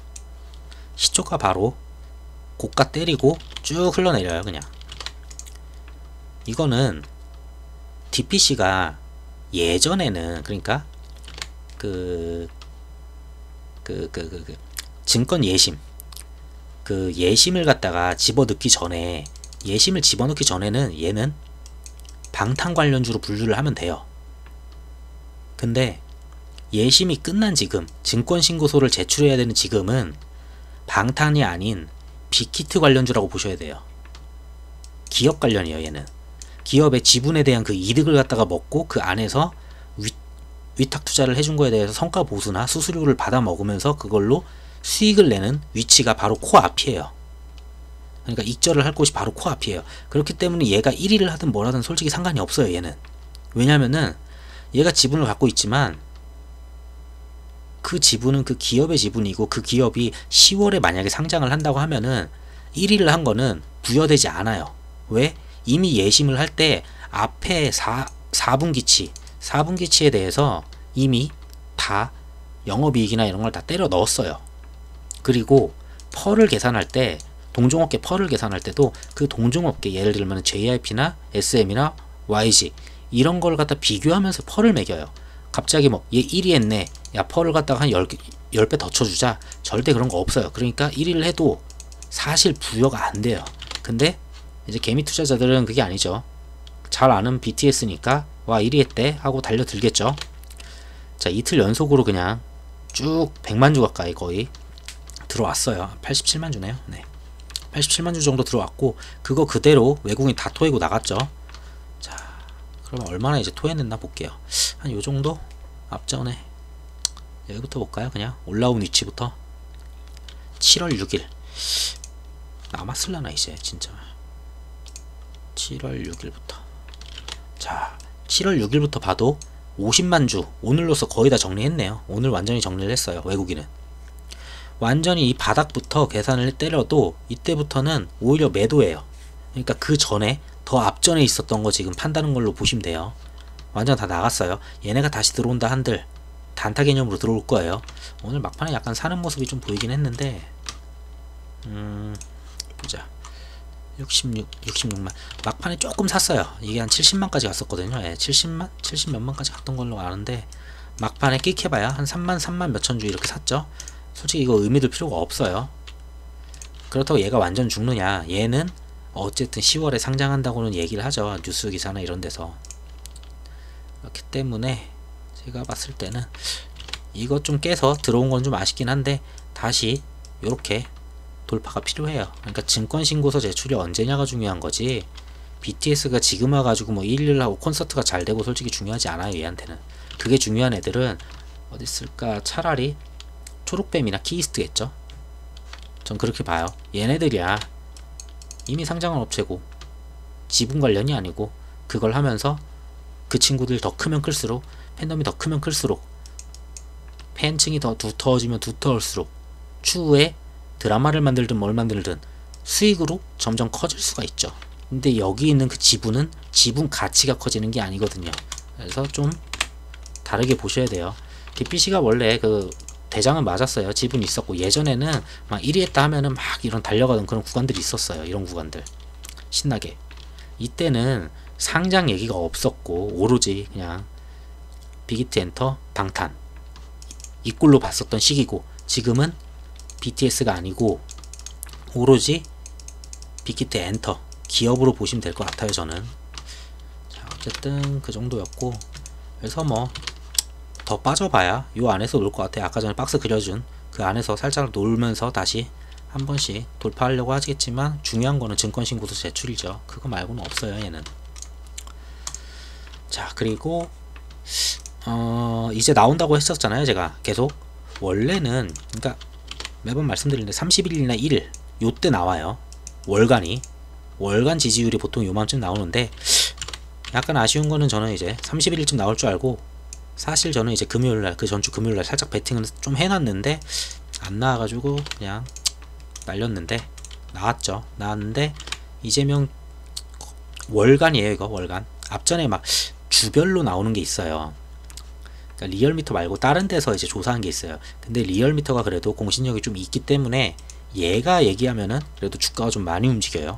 시초가 바로 고가 때리고 쭉 흘러내려요. 그냥 이거는 DPC가 예전에는, 그러니까 증권 예심, 그 예심을 갖다가 집어넣기 전에, 예심을 집어넣기 전에는 얘는 방탄 관련주로 분류를 하면 돼요. 근데 예심이 끝난 지금, 증권신고서를 제출해야 되는 지금은 방탄이 아닌 빅히트 관련주라고 보셔야 돼요. 기업 관련이에요. 얘는 기업의 지분에 대한 그 이득을 갖다가 먹고 그 안에서 위탁 투자를 해준 거에 대해서 성과 보수나 수수료를 받아 먹으면서 그걸로 수익을 내는 위치가 바로 코앞이에요. 그러니까 익절을 할 곳이 바로 코앞이에요. 그렇기 때문에 얘가 1위를 하든 뭘 하든 솔직히 상관이 없어요. 얘는 왜냐면은 얘가 지분을 갖고 있지만 그 지분은 그 기업의 지분이고, 그 기업이 10월에 만약에 상장을 한다고 하면은 1위를 한 거는 부여되지 않아요. 왜? 이미 예심을 할 때 앞에 4분기치에 대해서 이미 다 영업이익이나 이런 걸 다 때려 넣었어요. 그리고 펄을 계산할 때, 동종업계 펄을 계산할 때도 그 동종업계, 예를 들면 JYP나 SM이나 YG 이런 걸 갖다 비교하면서 펄을 매겨요. 갑자기 뭐 얘 1위 했네, 야 펄을 갖다가 한 10배 더 쳐주자, 절대 그런 거 없어요. 그러니까 1위를 해도 사실 부여가 안 돼요. 근데 이제 개미 투자자들은 그게 아니죠. 잘 아는 BTS니까 와 1위 했대 하고 달려들겠죠. 자, 이틀 연속으로 그냥 쭉 100만주 가까이 거의 들어왔어요. 87만 주네요. 네, 87만 주 정도 들어왔고, 그거 그대로 외국인 다 토해고 나갔죠. 자, 그러면 얼마나 이제 토해냈나 볼게요. 한 요정도 앞전에 여기부터 볼까요? 그냥 올라온 위치부터 7월 6일 남았을라나 이제 진짜. 7월 6일부터 자 7월 6일부터 봐도 50만주 오늘로서 거의 다 정리했네요. 오늘 완전히 정리를 했어요. 외국인은 완전히 이 바닥부터 계산을 때려도 이때부터는 오히려 매도예요. 그러니까 그 전에 더 앞전에 있었던 거 지금 판다는 걸로 보시면 돼요. 완전 다 나갔어요. 얘네가 다시 들어온다 한들 단타 개념으로 들어올 거예요. 오늘 막판에 약간 사는 모습이 좀 보이긴 했는데, 보자. 66만. 막판에 조금 샀어요. 이게 한 70만까지 갔었거든요. 예, 70만? 70 몇만까지 갔던 걸로 아는데, 막판에 끽해봐야 한 3만 몇천 주 이렇게 샀죠. 솔직히 이거 의미 둘 필요가 없어요. 그렇다고 얘가 완전 죽느냐. 얘는 어쨌든 10월에 상장한다고는 얘기를 하죠. 뉴스 기사나 이런 데서. 그렇기 때문에 제가 봤을 때는 이것 좀 깨서 들어온 건 좀 아쉽긴 한데, 다시 요렇게 돌파가 필요해요. 그러니까 증권신고서 제출이 언제냐가 중요한 거지, BTS가 지금 와가지고 뭐 1일 하고 콘서트가 잘 되고 솔직히 중요하지 않아요. 얘한테는. 그게 중요한 애들은 어디 있을까? 차라리 초록뱀이나 키이스트겠죠. 전 그렇게 봐요. 얘네들이야 이미 상장한 업체고 지분 관련이 아니고, 그걸 하면서 그 친구들 더 크면 클수록, 팬덤이 더 크면 클수록, 팬층이 더 두터워지면 두터울수록 추후에 드라마를 만들든 뭘 만들든 수익으로 점점 커질 수가 있죠. 근데 여기 있는 그 지분은 지분 가치가 커지는 게 아니거든요. 그래서 좀 다르게 보셔야 돼요. BPC가 원래 그 대장은 맞았어요. 지분이 있었고, 예전에는 막 1위 했다 하면은 막 이런 달려가던 그런 구간들이 있었어요. 이런 구간들 신나게. 이때는 상장 얘기가 없었고 오로지 그냥 빅히트 엔터 방탄 이 꼴로 봤었던 시기고, 지금은 BTS가 아니고 오로지 빅히트 엔터 기업으로 보시면 될 것 같아요. 저는. 자, 어쨌든 그 정도였고, 그래서 뭐 더 빠져봐야 요 안에서 놀 것 같아요. 아까 전에 박스 그려준 그 안에서 살짝 놀면서 다시 한 번씩 돌파하려고 하시겠지만, 중요한 거는 증권신고서 제출이죠. 그거 말고는 없어요. 얘는. 자, 그리고 이제 나온다고 했었잖아요. 제가 계속. 원래는 그러니까 매번 말씀드리는데 31일이나 1일 요때 나와요. 월간 지지율이 보통 요맘쯤 나오는데, 약간 아쉬운 거는 저는 이제 31일쯤 나올 줄 알고, 사실 저는 이제 금요일날, 그 전주 금요일날 살짝 베팅을 좀 해놨는데 안 나와가지고 그냥 날렸는데, 나왔는데 이재명 월간이에요. 이거 월간. 앞전에 막 주별로 나오는 게 있어요. 그러니까 리얼미터 말고 다른 데서 이제 조사한 게 있어요. 근데 리얼미터가 그래도 공신력이 좀 있기 때문에 얘가 얘기하면은 그래도 주가가 좀 많이 움직여요.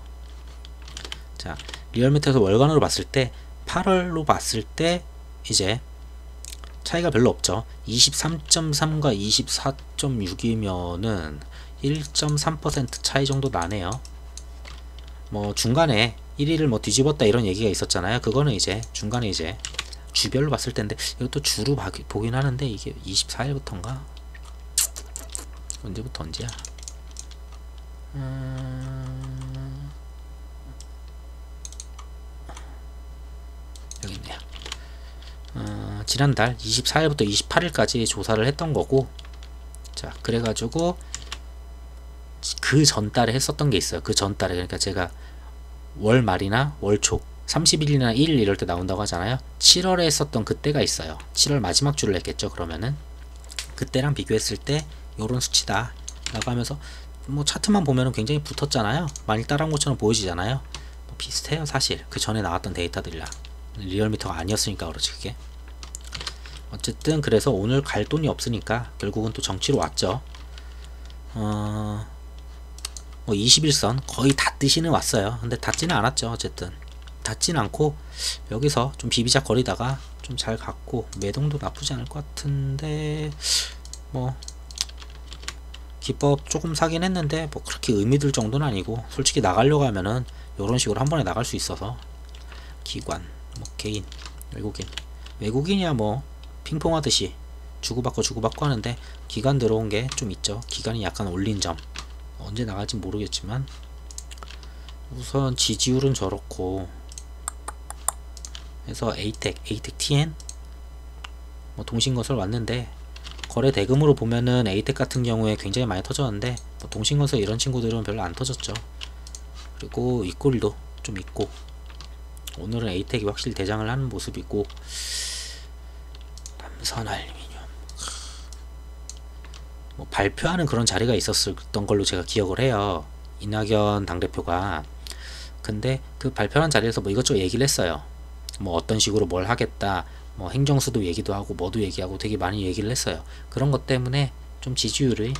자, 리얼미터에서 월간으로 봤을 때 8월로 봤을 때 이제 차이가 별로 없죠. 23.3과 24.6이면은 1.3% 차이 정도 나네요. 뭐 중간에 1위를 뭐 뒤집었다 이런 얘기가 있었잖아요. 그거는 이제 중간에 이제 주별로 봤을 텐데, 이것도 주로 보긴 하는데, 이게 24일부터인가? 언제부터 언제야? 여기 있네요. 지난달 24일부터 28일까지 조사를 했던 거고, 자, 그래가지고 그 전달에 했었던 게 있어요. 그 전달에. 그러니까 제가 월 말이나 월 초 30일이나 1일 이럴 때 나온다고 하잖아요. 7월에 했었던 그때가 있어요. 7월 마지막 주를 했겠죠. 그러면은 그때랑 비교했을 때 요런 수치다 라고 하면서, 뭐 차트만 보면은 굉장히 붙었잖아요. 많이 따라온 것처럼 보여지잖아요. 뭐 비슷해요. 사실 그 전에 나왔던 데이터들이랑. 리얼미터가 아니었으니까 그렇지 그게. 어쨌든 그래서 오늘 갈 돈이 없으니까 결국은 또 정치로 왔죠. 뭐 21선 거의 닿듯이는 왔어요. 근데 닿지는 않았죠. 어쨌든 닿지는 않고 여기서 좀 비비작 거리다가 좀 잘 갔고, 매동도 나쁘지 않을 것 같은데, 뭐 기법 조금 사긴 했는데 뭐 그렇게 의미들 정도는 아니고, 솔직히 나가려고 하면은 요런 식으로 한 번에 나갈 수 있어서, 기관, 뭐 개인, 외국인이야 뭐 핑퐁하듯이 주고받고 하는데, 기관 들어온 게 좀 있죠. 기관이 약간 올린 점, 언제 나갈지 모르겠지만 우선 지지율은 저렇고 해서 에이텍 TN 뭐 동신건설 왔는데, 거래 대금으로 보면은 에이텍 같은 경우에 굉장히 많이 터졌는데, 뭐 동신건설 이런 친구들은 별로 안 터졌죠. 그리고 이꼴도 좀 있고, 오늘은 에이텍이 확실히 대장을 하는 모습이고, 삼선알루미늄 뭐 발표하는 그런 자리가 있었던 걸로 제가 기억을 해요. 이낙연 당대표가. 근데 그 발표한 자리에서 뭐 이것저것 얘기를 했어요. 뭐 어떤 식으로 뭘 하겠다, 뭐 행정수도 얘기도 하고 뭐도 얘기하고 되게 많이 얘기를 했어요. 그런 것 때문에 좀 지지율을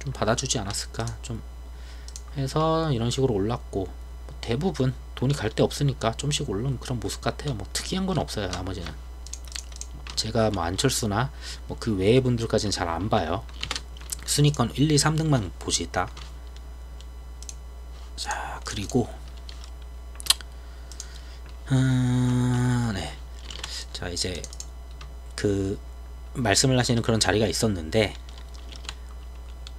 좀 받아주지 않았을까, 좀 해서 이런 식으로 올랐고, 대부분 돈이 갈 데 없으니까 좀씩 오르는 그런 모습 같아요. 뭐 특이한 건 없어요. 나머지는 제가 뭐 안철수나 뭐 그 외의 분들까지는 잘 안 봐요. 순위권 1, 2, 3등만 보시다. 자, 그리고 네. 자, 이제 그 말씀을 하시는 그런 자리가 있었는데,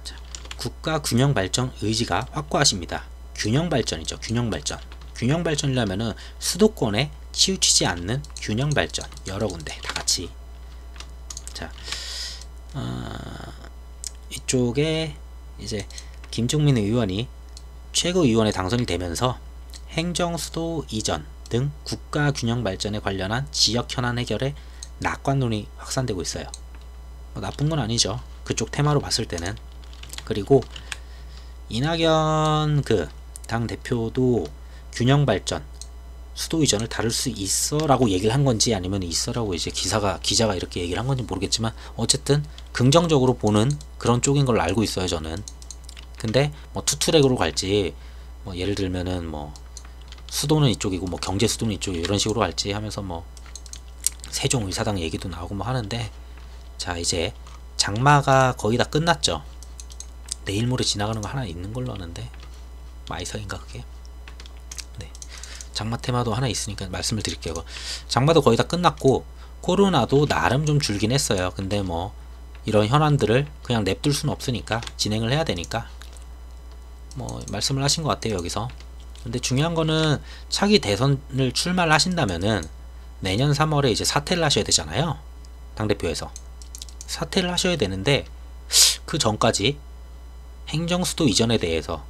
자, 국가 균형 발전 의지가 확고하십니다. 균형 발전이죠. 균형 발전. 균형 발전이라면은 수도권에 치우치지 않는 균형 발전. 여러 군데 다 같이. 자, 이쪽에 이제 김종민 의원이 최고위원에 당선이 되면서 행정수도 이전 등 국가 균형 발전에 관련한 지역 현안 해결에 낙관론이 확산되고 있어요. 뭐 나쁜 건 아니죠. 그쪽 테마로 봤을 때는. 그리고 이낙연 그 당 대표도 균형 발전, 수도 이전을 다룰 수 있어 라고 얘기를 한 건지, 아니면 있어 라고 이제 기자가 이렇게 얘기를 한 건지 모르겠지만, 어쨌든 긍정적으로 보는 그런 쪽인 걸로 알고 있어요, 저는. 근데 뭐 투트랙으로 갈지, 뭐 예를 들면은 뭐 수도는 이쪽이고 뭐 경제 수도는 이쪽이고 이런 식으로 갈지 하면서 뭐 세종의사당 얘기도 나오고 뭐 하는데, 자, 이제 장마가 거의 다 끝났죠. 내일 모레 지나가는 거 하나 있는 걸로 아는데, 마이석인가 그게? 네, 장마 테마도 하나 있으니까 말씀을 드릴게요. 장마도 거의 다 끝났고 코로나도 나름 좀 줄긴 했어요. 근데 뭐 이런 현안들을 그냥 냅둘 수는 없으니까 진행을 해야 되니까 뭐 말씀을 하신 것 같아요, 여기서. 근데 중요한 거는 차기 대선을 출마를 하신다면은 내년 3월에 이제 사퇴를 하셔야 되잖아요. 당대표에서 사퇴를 하셔야 되는데, 그 전까지 행정수도 이전에 대해서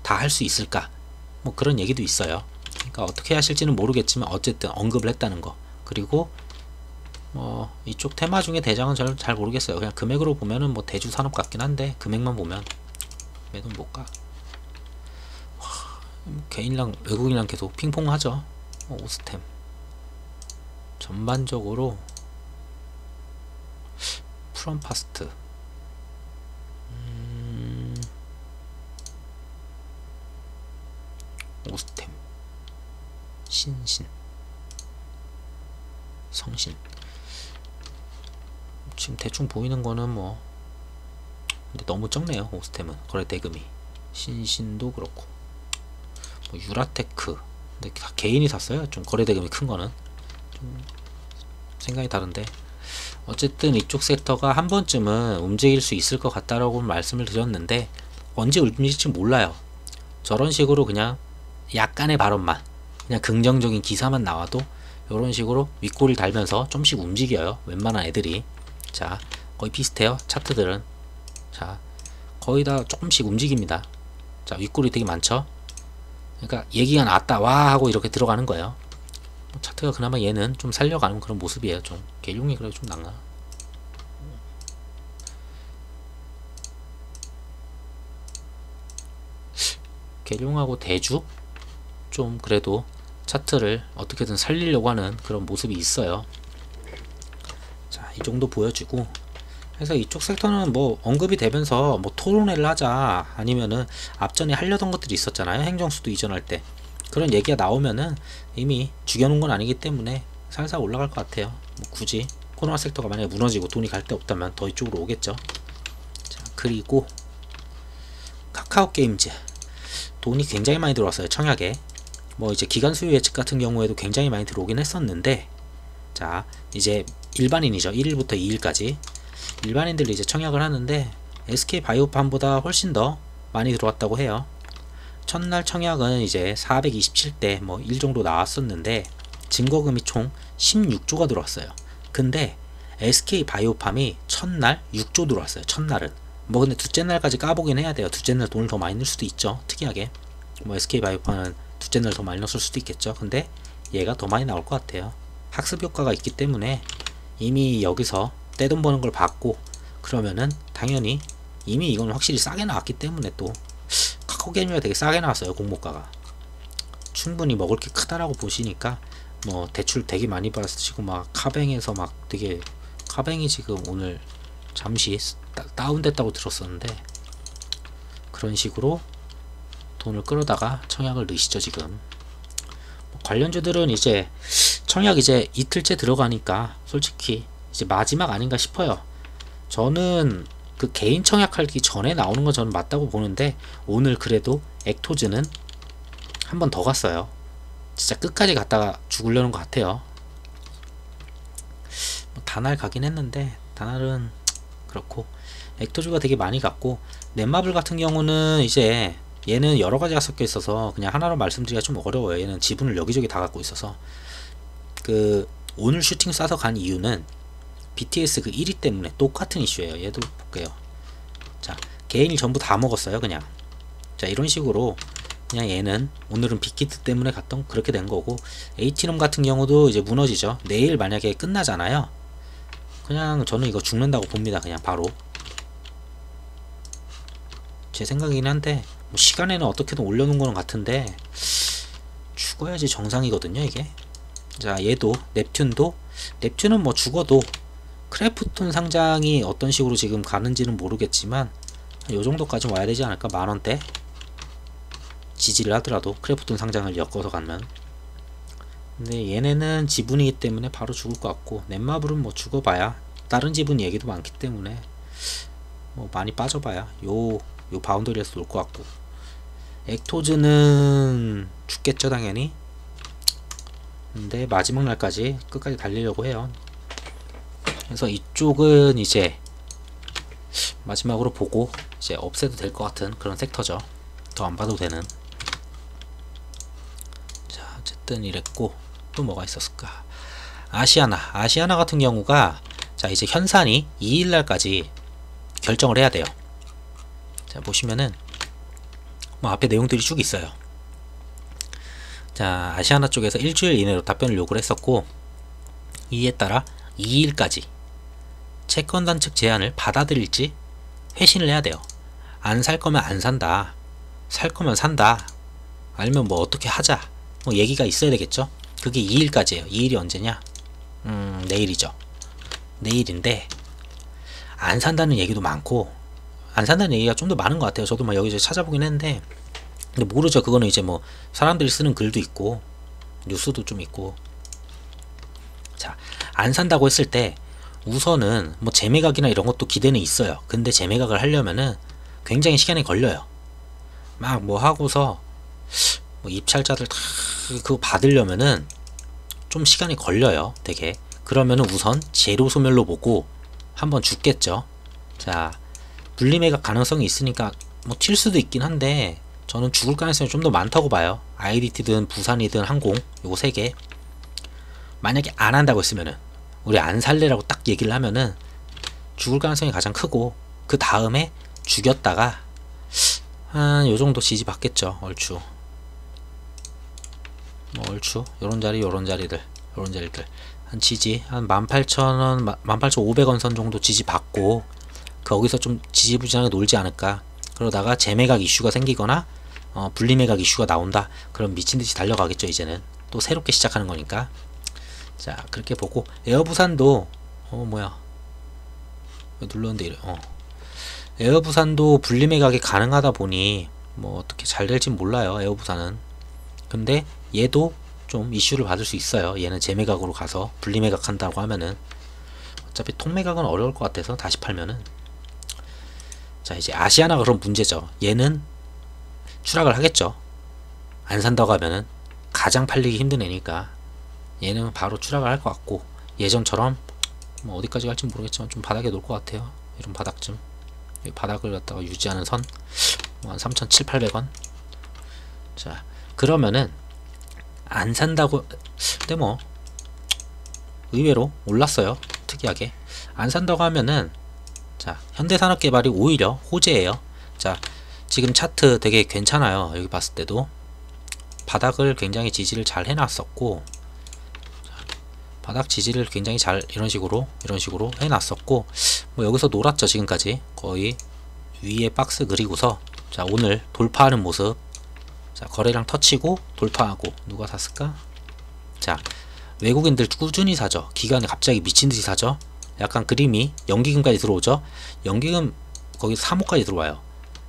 다 할 수 있을까? 뭐 그런 얘기도 있어요. 그러니까 어떻게 하실지는 모르겠지만 어쨌든 언급을 했다는 거. 그리고 뭐 이쪽 테마 중에 대장은 잘 모르겠어요. 그냥 금액으로 보면은 뭐 대주 산업 같긴 한데, 금액만 보면 매돈 못 가. 개인이랑 외국인이랑 계속 핑퐁 하죠. 오스템 전반적으로 프롬파스트 오스템 신신 성신, 지금 대충 보이는 거는 뭐 근데 너무 적네요. 오스템은 거래 대금이. 신신도 그렇고 뭐 유라테크, 근데 다 개인이 샀어요. 좀 거래 대금이 큰 거는 좀 생각이 다른데, 어쨌든 이쪽 섹터가 한 번쯤은 움직일 수 있을 것 같다라고 말씀을 드렸는데 언제 움직일지 몰라요. 저런 식으로 그냥 약간의 발언만, 그냥 긍정적인 기사만 나와도 이런 식으로 윗꼬리를 달면서 좀씩 움직여요, 웬만한 애들이. 자, 거의 비슷해요, 차트들은. 자, 거의 다 조금씩 움직입니다. 자, 윗꼬리 되게 많죠. 그러니까 얘기가 나왔다 와 하고 이렇게 들어가는 거예요. 차트가 그나마 얘는 좀 살려가는 그런 모습이에요. 좀 개용이 그래도 좀 낫나. 계룡하고 대주 좀 그래도 차트를 어떻게든 살리려고 하는 그런 모습이 있어요. 자, 이 정도 보여주고 해서 이쪽 섹터는 뭐 언급이 되면서 뭐 토론회를 하자, 아니면은 앞전에 하려던 것들이 있었잖아요. 행정수도 이전할 때 그런 얘기가 나오면은 이미 죽여놓은 건 아니기 때문에 살살 올라갈 것 같아요. 뭐 굳이 코로나 섹터가 만약에 무너지고 돈이 갈 데 없다면 더 이쪽으로 오겠죠. 자, 그리고 카카오 게임즈 돈이 굉장히 많이 들어왔어요. 청약에 뭐 이제 기간 수요 예측 같은 경우에도 굉장히 많이 들어오긴 했었는데, 자, 이제 일반인이죠. 1일부터 2일까지 일반인들이 이제 청약을 하는데 SK바이오팜보다 훨씬 더 많이 들어왔다고 해요. 첫날 청약은 이제 427대 뭐 1 정도 나왔었는데 증거금이 총 16조가 들어왔어요. 근데 SK바이오팜이 첫날 6조 들어왔어요. 첫날은. 뭐 근데 둘째 날까지 까보긴 해야 돼요. 둘째 날 돈을 더 많이 넣을 수도 있죠. 특이하게. 뭐 SK바이오팜은 둘째 날 더 많이 넣었을 수도 있겠죠. 근데 얘가 더 많이 나올 것 같아요. 학습 효과가 있기 때문에 이미 여기서 떼돈 버는 걸 봤고, 그러면은 당연히 이미 이건 확실히 싸게 나왔기 때문에, 또 카카오게임즈가 되게 싸게 나왔어요. 공모가가 충분히 먹을 게 크다라고 보시니까 뭐 대출 되게 많이 받으시고 막 카뱅에서 막 되게, 카뱅이 지금 오늘 잠시 다운됐다고 들었었는데, 그런 식으로 돈을 끌어다가 청약을 넣으시죠 지금. 관련주들은 이제 청약 이제 이틀째 들어가니까 솔직히 이제 마지막 아닌가 싶어요. 저는 그 개인 청약하기 전에 나오는 건 저는 맞다고 보는데, 오늘 그래도 액토즈는 한 번 더 갔어요. 진짜 끝까지 갔다가 죽으려는 것 같아요. 다날 가긴 했는데 다날은 그렇고, 액토즈가 되게 많이 갔고, 넷마블 같은 경우는 이제 얘는 여러 가지가 섞여 있어서 그냥 하나로 말씀드리기가 좀 어려워요. 얘는 지분을 여기저기 다 갖고 있어서. 그 오늘 슈팅 쏴서 간 이유는 BTS 그 1위 때문에 똑같은 이슈예요. 얘도 볼게요. 자, 개인이 전부 다 먹었어요 그냥. 자, 이런 식으로 그냥 얘는 오늘은 빅히트 때문에 갔던 그렇게 된 거고, H놈 같은 경우도 이제 무너지죠. 내일 만약에 끝나잖아요. 그냥 저는 이거 죽는다고 봅니다. 그냥 바로. 제 생각이긴 한데 뭐 시간에는 어떻게든 올려놓은 거는 같은데 죽어야지 정상이거든요 이게. 자, 얘도 넵튠은 뭐 죽어도 크래프톤 상장이 어떤 식으로 지금 가는지는 모르겠지만 요 정도까지 와야 되지 않을까. 만원대 지지를 하더라도 크래프톤 상장을 엮어서 가면. 근데 얘네는 지분이기 때문에 바로 죽을 것 같고, 넷마블은 뭐 죽어봐야 다른 지분 얘기도 많기 때문에 뭐 많이 빠져봐야 요 바운더리에서 놀 것 같고, 액토즈는 죽겠죠 당연히. 근데 마지막 날까지 끝까지 달리려고 해요. 그래서 이쪽은 이제 마지막으로 보고 이제 없애도 될 것 같은 그런 섹터죠. 더 안 봐도 되는. 자, 어쨌든 이랬고, 또 뭐가 있었을까. 아시아나 같은 경우가 자 이제 현산이 2일날까지 결정을 해야 돼요. 자, 보시면은 뭐 앞에 내용들이 쭉 있어요. 자, 아시아나 쪽에서 일주일 이내로 답변을 요구를 했었고, 이에 따라 2일까지 채권단 측 제안을 받아들일지 회신을 해야 돼요. 안 살 거면 안 산다, 살 거면 산다, 아니면 뭐 어떻게 하자, 뭐 얘기가 있어야 되겠죠. 그게 2일까지예요 2일이 언제냐? 내일이죠. 내일인데 안 산다는 얘기도 많고, 안 산다는 얘기가 좀 더 많은 것 같아요. 저도 막 여기저기 찾아보긴 했는데, 근데 모르죠. 그거는 이제 뭐 사람들이 쓰는 글도 있고 뉴스도 좀 있고. 자, 안 산다고 했을 때 우선은 뭐 재매각이나 이런 것도 기대는 있어요. 근데 재매각을 하려면은 굉장히 시간이 걸려요. 막 뭐 하고서 뭐 입찰자들 다 그거 받으려면은 좀 시간이 걸려요 되게. 그러면은 우선 재료 소멸로 보고 한번 죽겠죠. 자, 분리매각 가능성이 있으니까 뭐 튈 수도 있긴 한데 저는 죽을 가능성이 좀 더 많다고 봐요. IDT든 부산이든 항공 요거 3개. 만약에 안 한다고 했으면은, 우리 안 살래라고 딱 얘기를 하면은 죽을 가능성이 가장 크고, 그 다음에 죽였다가 한 요정도 지지 받겠죠. 얼추 뭐 얼추 요런 자리 요런 자리들 한 지지 한 18,000원 18,500원 선 정도 지지 받고, 거기서 좀 지지부진하게 놀지 않을까. 그러다가 재매각 이슈가 생기거나 분리매각 이슈가 나온다. 그럼 미친듯이 달려가겠죠. 이제는 또 새롭게 시작하는 거니까. 자, 그렇게 보고, 에어부산도 뭐야 왜 눌렀는데 이래. 에어부산도 분리매각이 가능하다 보니 뭐 어떻게 잘 될진 몰라요 에어부산은. 근데 얘도 좀 이슈를 받을 수 있어요. 얘는 재매각으로 가서 분리매각 한다고 하면은 어차피 통매각은 어려울 것 같아서 다시 팔면은. 자, 이제 아시아나가 그런 문제죠. 얘는 추락을 하겠죠. 안 산다고 하면은 가장 팔리기 힘든 애니까 얘는 바로 추락을 할 것 같고, 예전처럼 뭐 어디까지 갈지 모르겠지만 좀 바닥에 놓을 것 같아요. 이런 바닥쯤. 이 바닥을 갖다가 유지하는 선 한 3,700~800원. 자, 그러면은 안 산다고. 근데 뭐 의외로 올랐어요. 특이하게 안 산다고 하면은, 자, 현대산업개발이 오히려 호재예요. 자, 지금 차트 되게 괜찮아요. 여기 봤을 때도 바닥을 굉장히 지지를 잘 해놨었고, 바닥 지지를 굉장히 잘 이런 식으로 해놨었고, 뭐 여기서 놀았죠 지금까지. 거의 위에 박스 그리고서, 자, 오늘 돌파하는 모습. 자, 거래량 터치고 돌파하고. 누가 샀을까? 자, 외국인들 꾸준히 사죠. 기관이 갑자기 미친듯이 사죠. 약간 그림이 연기금까지 들어오죠. 연기금 거기 3호까지 들어와요.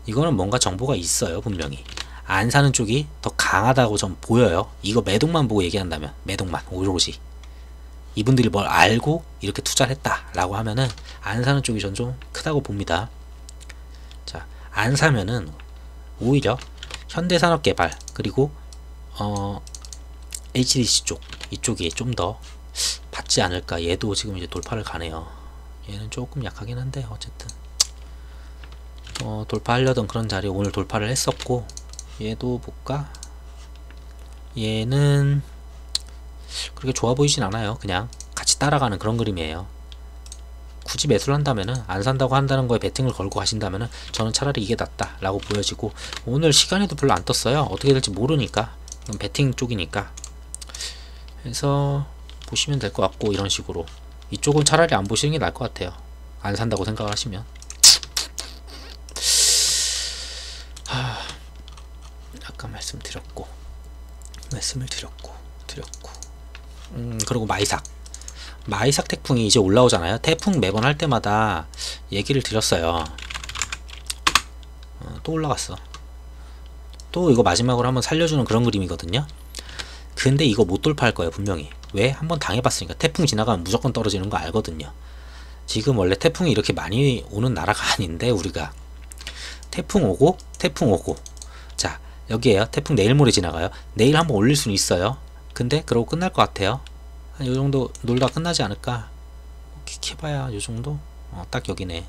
이거는 뭔가 정보가 있어요 분명히. 안 사는 쪽이 더 강하다고 좀 보여요. 이거 매독만 보고 얘기한다면, 매독만 오로지 이분들이 뭘 알고 이렇게 투자를 했다라고 하면은 안 사는 쪽이 전 좀 크다고 봅니다. 자, 안 사면은 오히려 현대산업개발 그리고 HDC 쪽 이쪽이 좀 더 받지 않을까. 얘도 지금 이제 돌파를 가네요. 얘는 조금 약하긴 한데 어쨌든 돌파하려던 그런 자리에 오늘 돌파를 했었고, 얘도 볼까? 얘는 그렇게 좋아 보이진 않아요. 그냥 같이 따라가는 그런 그림이에요. 굳이 매수를 한다면은, 안 산다고 한다는 거에 베팅을 걸고 가신다면은 저는 차라리 이게 낫다 라고 보여지고, 오늘 시간에도 별로 안 떴어요. 어떻게 될지 모르니까. 이건 베팅 쪽이니까. 그래서 보시면 될 것 같고, 이런 식으로 이쪽은 차라리 안 보시는 게 나을 것 같아요. 안 산다고 생각을 하시면. 아까 말씀을 드렸고 그리고 마이삭 태풍이 이제 올라오잖아요. 태풍 매번 할 때마다 얘기를 드렸어요. 또 올라갔어. 또 이거 마지막으로 한번 살려주는 그런 그림이거든요. 근데 이거 못 돌파할 거예요, 분명히. 왜? 한번 당해봤으니까. 태풍 지나가면 무조건 떨어지는 거 알거든요. 지금 원래 태풍이 이렇게 많이 오는 나라가 아닌데, 우리가 태풍 오고 자, 여기에요. 태풍 내일 모레 지나가요. 내일 한번 올릴 수는 있어요. 근데 그러고 끝날 것 같아요. 한 요정도 놀다 끝나지 않을까. 킥해봐야 요정도. 딱 여기네.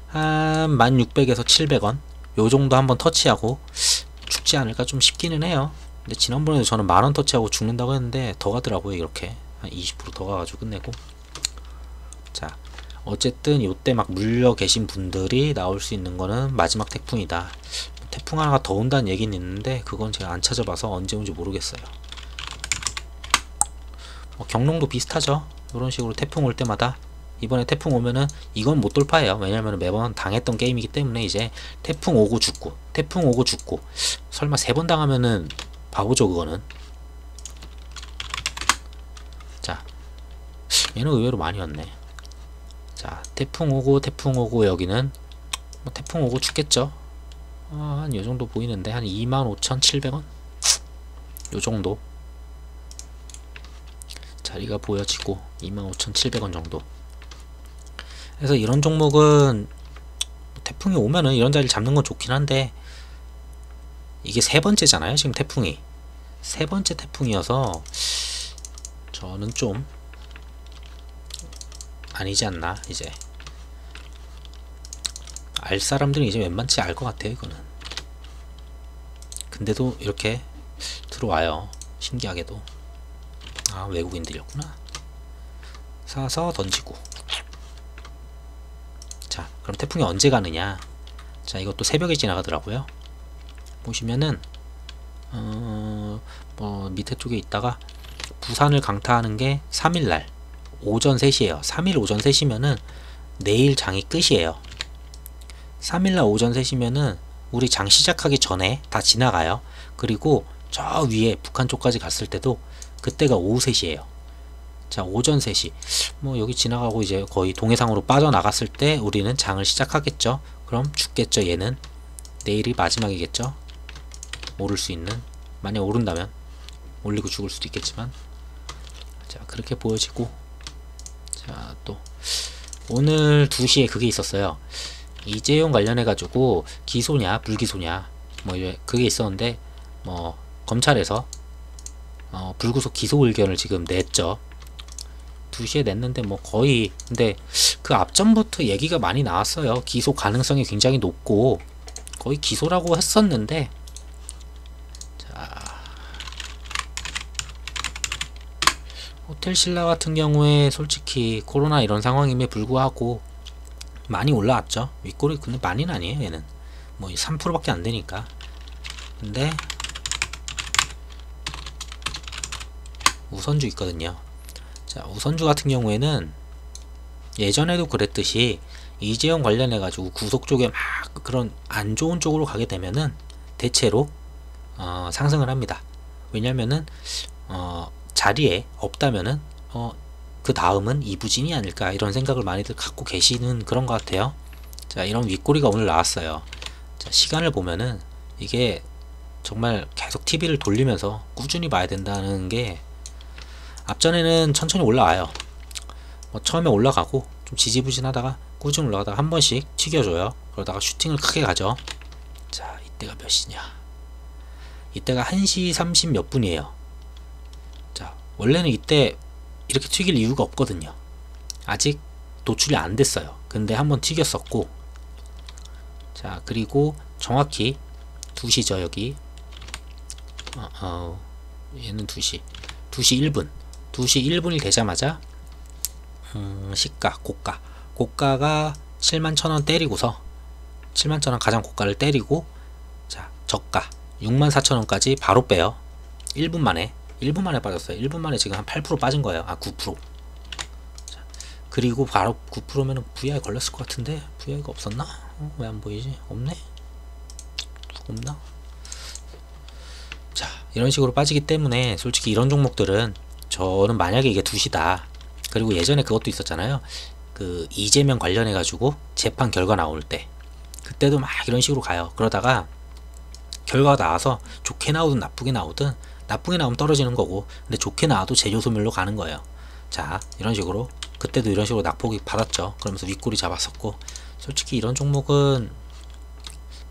한 1600에서 700원 요정도 한번 터치하고 죽지 않을까 좀 싶기는 해요. 근데 지난번에도 저는 만원 터치하고 죽는다고 했는데 더 가더라고요. 이렇게 한 20% 더 가가지고 끝내고. 자, 어쨌든 요때 막 물려 계신 분들이 나올 수 있는 거는 마지막 태풍이다. 태풍 하나가 더 온다는 얘기는 있는데 그건 제가 안 찾아봐서 언제 온지 모르겠어요. 경롱도 비슷하죠. 이런 식으로 태풍 올 때마다, 이번에 태풍 오면은 이건 못 돌파해요. 왜냐면 매번 당했던 게임이기 때문에. 이제 태풍 오고 죽고 설마 3번 당하면은 바보죠 그거는. 자, 얘는 의외로 많이 왔네. 자, 태풍 오고 여기는 뭐 태풍 오고 죽겠죠. 한 요정도 보이는데 한 25,700원 요정도 자리가 보여지고 25,700원 정도. 그래서 이런 종목은 태풍이 오면은 이런 자리를 잡는 건 좋긴 한데, 이게 3번째잖아요 지금 태풍이. 3번째 태풍이어서 저는 좀 아니지 않나. 이제 알 사람들은 이제 웬만치 알 것 같아요 이거는. 근데도 이렇게 들어와요. 신기하게도. 아, 외국인들이었구나. 사서 던지고. 자, 그럼 태풍이 언제 가느냐. 자, 이것도 새벽에 지나가더라고요. 보시면은 밑에 쪽에 있다가 부산을 강타하는 게 3일날 오전 3시에요 3일 오전 3시면은 내일 장이 끝이에요. 3일날 오전 3시면은 우리 장 시작하기 전에 다 지나가요. 그리고 저 위에 북한 쪽까지 갔을 때도 그때가 오후 3시에요 자, 오전 3시 뭐 여기 지나가고 이제 거의 동해상으로 빠져나갔을 때 우리는 장을 시작하겠죠. 그럼 죽겠죠. 얘는 내일이 마지막이겠죠. 오를 수 있는, 만약 오른다면 올리고 죽을 수도 있겠지만. 자, 그렇게 보여지고. 자, 또 오늘 2시에 그게 있었어요. 이재용 관련해 가지고 기소냐 불기소냐 뭐 그게 있었는데, 뭐 검찰에서 불구속 기소 의견을 지금 냈죠. 2시에 냈는데 뭐 거의, 근데 그 앞전부터 얘기가 많이 나왔어요. 기소 가능성이 굉장히 높고 거의 기소라고 했었는데. 자, 호텔신라 같은 경우에 솔직히 코로나 이런 상황임에 불구하고 많이 올라왔죠. 윗골이. 근데 많이는 아니에요 얘는. 뭐 3%밖에 안 되니까. 근데 우선주 있거든요. 자, 우선주 같은 경우에는 예전에도 그랬듯이 이재용 관련해 가지고 구속 쪽에 막 그런 안 좋은 쪽으로 가게 되면은 대체로 상승을 합니다. 왜냐면은 자리에 없다면은 그 다음은 이부진이 아닐까, 이런 생각을 많이들 갖고 계시는 그런 것 같아요. 자, 이런 윗꼬리가 오늘 나왔어요. 자, 시간을 보면은 이게 정말 계속 TV를 돌리면서 꾸준히 봐야 된다는 게, 앞전에는 천천히 올라와요. 뭐 처음에 올라가고 좀 지지부진하다가 꾸준히 올라가다가 한 번씩 튀겨줘요. 그러다가 슈팅을 크게 가죠. 자, 이때가 몇 시냐? 이때가 1시 30 몇 분이에요. 자, 원래는 이때 이렇게 튀길 이유가 없거든요. 아직 노출이 안 됐어요. 근데 한번 튀겼었고, 자, 그리고 정확히 2시죠, 여기. 얘는 2시 1분 2시 1분이 되자마자 시가 고가가 71,000원 때리고서 71,000원 가장 고가를 때리고, 자, 저가 64,000원까지 바로 빼요. 1분 만에 빠졌어요. 1분 만에 지금 한 8% 빠진 거예요. 9%. 자, 그리고 바로 9%면은 VI 걸렸을 것 같은데 VI가 없었나? 왜 안 보이지? 없나? 자, 이런 식으로 빠지기 때문에 솔직히 이런 종목들은, 저는 만약에 이게 2시다, 그리고 예전에 그것도 있었잖아요. 그 이재명 관련해 가지고 재판 결과 나올 때, 그때도 막 이런 식으로 가요. 그러다가 결과가 나와서 좋게 나오든 나쁘게 나오면 떨어지는 거고, 근데 좋게 나와도 재조소멸로 가는 거예요. 자, 이런 식으로 그때도 이런 식으로 낙폭이 받았죠. 그러면서 윗꼬리 잡았었고, 솔직히 이런 종목은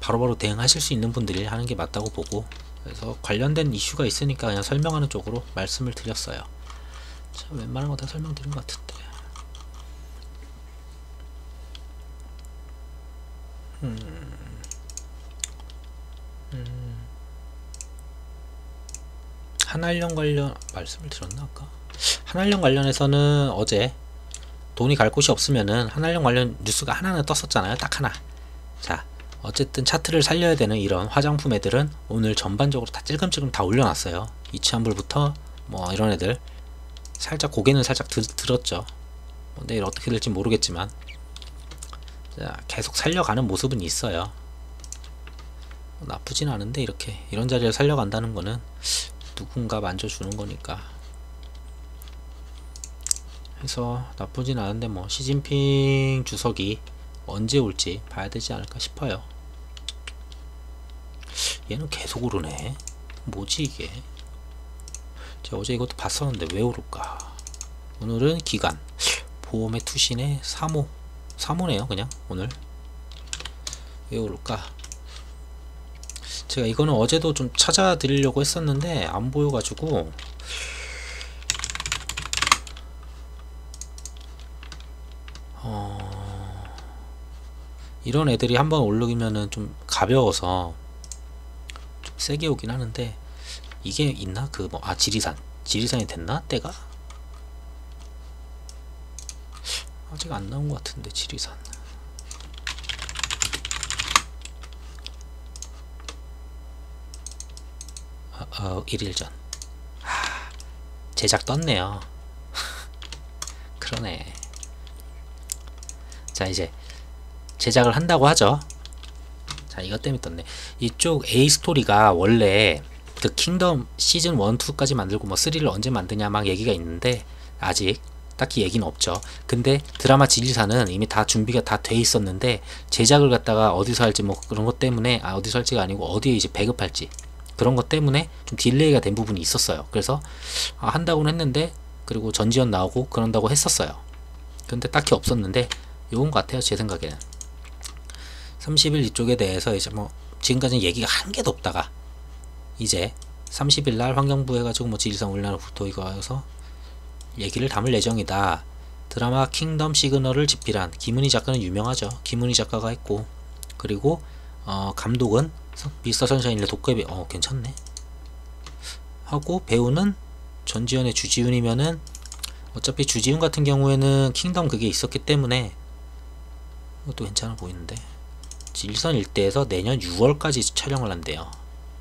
바로바로 대응하실 수 있는 분들이 하는 게 맞다고 보고, 그래서 관련된 이슈가 있으니까 그냥 설명하는 쪽으로 말씀을 드렸어요. 자, 웬만한 거 다 설명드린 것 같은데. 한알령 관련 말씀을 드렸나 아까? 한알령 관련해서는 어제 돈이 갈 곳이 없으면은 한알령 관련 뉴스가 하나는 떴었잖아요. 딱 하나. 자, 어쨌든 차트를 살려야 되는 이런 화장품 애들은 오늘 전반적으로 다 찔끔찔끔 다 올려놨어요. 이치환불부터 뭐 이런 애들 살짝 고개는 살짝 들었죠. 뭐 내일 어떻게 될지 모르겠지만, 자, 계속 살려가는 모습은 있어요. 나쁘진 않은데 이렇게 이런 자리를 살려간다는 거는 누군가 만져주는 거니까 해서 나쁘진 않은데, 뭐 시진핑 주석이 언제 올지 봐야 되지 않을까 싶어요. 얘는 계속 오르네. 뭐지 이게? 제가 어제 이것도 봤었는데 왜 오를까? 오늘은 기간 보험의 투신의 3호네요. 그냥 오늘 왜 오를까? 제가 이거는 어제도 좀 찾아 드리려고 했었는데 안 보여가지고, 이런 애들이 한번 오르기면은 좀 가벼워서 좀 세게 오긴 하는데, 이게 있나? 그 뭐, 지리산이 됐나? 때가? 아직 안 나온 것 같은데, 지리산. 일일 전. 제작 떴네요. 그러네. 자, 이제 제작을 한다고 하죠. 자, 이것 때문에 떴네. 이쪽 A스토리가 원래 그 킹덤 시즌 1, 2까지 만들고 뭐 3를 언제 만드냐 막 얘기가 있는데, 아직 딱히 얘기는 없죠. 근데 드라마 지리산은 이미 다 준비가 다 돼 있었는데, 제작을 갖다가 어디서 할지 뭐 그런 것 때문에, 어디서 할지가 아니고 어디에 이제 배급할지 그런 것 때문에 좀 딜레이가 된 부분이 있었어요. 그래서 한다고는 했는데, 그리고 전지현 나오고 그런다고 했었어요. 근데 딱히 없었는데 요건 것 같아요, 제 생각에는. 30일 이쪽에 대해서 이제 뭐 지금까지는 얘기가 한 개도 없다가 이제 30일 날 환경부 해가지고 뭐 지리산 우리나라부터 이거 해서 얘기를 담을 예정이다. 드라마 킹덤 시그널을 집필한 김은희 작가는 유명하죠. 김은희 작가가 했고, 그리고 감독은 미스터 선샤인의 도깨비, 괜찮네 하고, 배우는 전지현의 주지훈이면은, 어차피 주지훈 같은 경우에는 킹덤 그게 있었기 때문에 이것도 괜찮아 보이는데, 일선 일대에서 내년 6월까지 촬영을 한대요.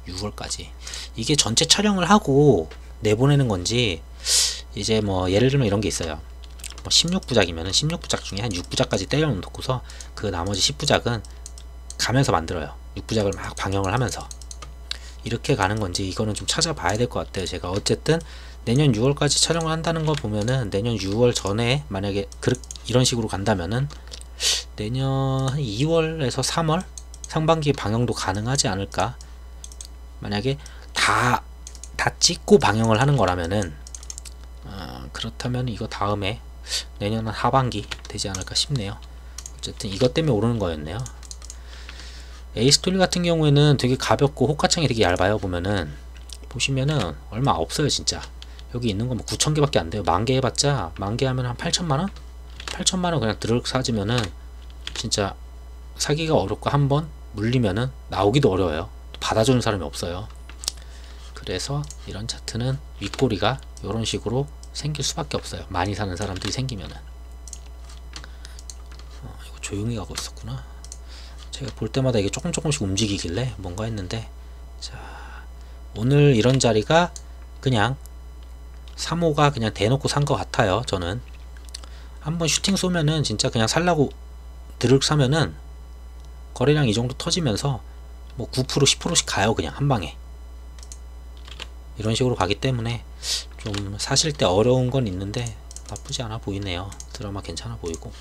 6월까지. 이게 전체 촬영을 하고 내보내는 건지, 이제 뭐 예를 들면 이런 게 있어요. 뭐 16부작이면은 16부작 중에 한 6부작까지 때려 놓고서 그 나머지 10부작은 가면서 만들어요. 6부작을 막 방영을 하면서 이렇게 가는 건지, 이거는 좀 찾아봐야 될 것 같아요. 제가 어쨌든 내년 6월까지 촬영을 한다는 거 보면은, 내년 6월 전에 만약에 이런 식으로 간다면은 내년 2월에서 3월 상반기에 방영도 가능하지 않을까. 만약에 다 찍고 방영을 하는 거라면은 그렇다면 이거 다음에 내년 하반기 되지 않을까 싶네요. 어쨌든 이것 때문에 오르는 거였네요. 에이스톨리 같은 경우에는 되게 가볍고 호가창이 되게 얇아요. 보시면은 얼마 없어요 진짜. 여기 있는 거 뭐 9,000개밖에 안 돼요. 10,000개 해봤자 10,000개 하면 한 8,000만원? 8,000만원 그냥 드르륵 사지면은 진짜 사기가 어렵고 한번 물리면은 나오기도 어려워요. 받아주는 사람이 없어요. 그래서 이런 차트는 윗꼬리가 이런 식으로 생길 수밖에 없어요. 많이 사는 사람들이 생기면은. 이거 조용히 가고 있었구나. 제가 볼 때마다 이게 조금씩 움직이길래 뭔가 했는데, 자, 오늘 이런 자리가 그냥 3호가 그냥 대놓고 산 것 같아요. 저는 한번 슈팅 쏘면은 진짜 그냥 살라고 드륵 사면은 거래량 이 정도 터지면서 뭐 9% 10%씩 가요. 그냥 한 방에 이런 식으로 가기 때문에 좀 사실 때 어려운 건 있는데 나쁘지 않아 보이네요. 드라마 괜찮아 보이고.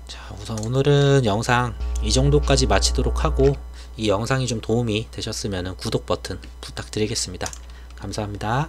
자, 우선 오늘은 영상 이 정도까지 마치도록 하고, 이 영상이 좀 도움이 되셨으면 구독 버튼 부탁드리겠습니다. 감사합니다.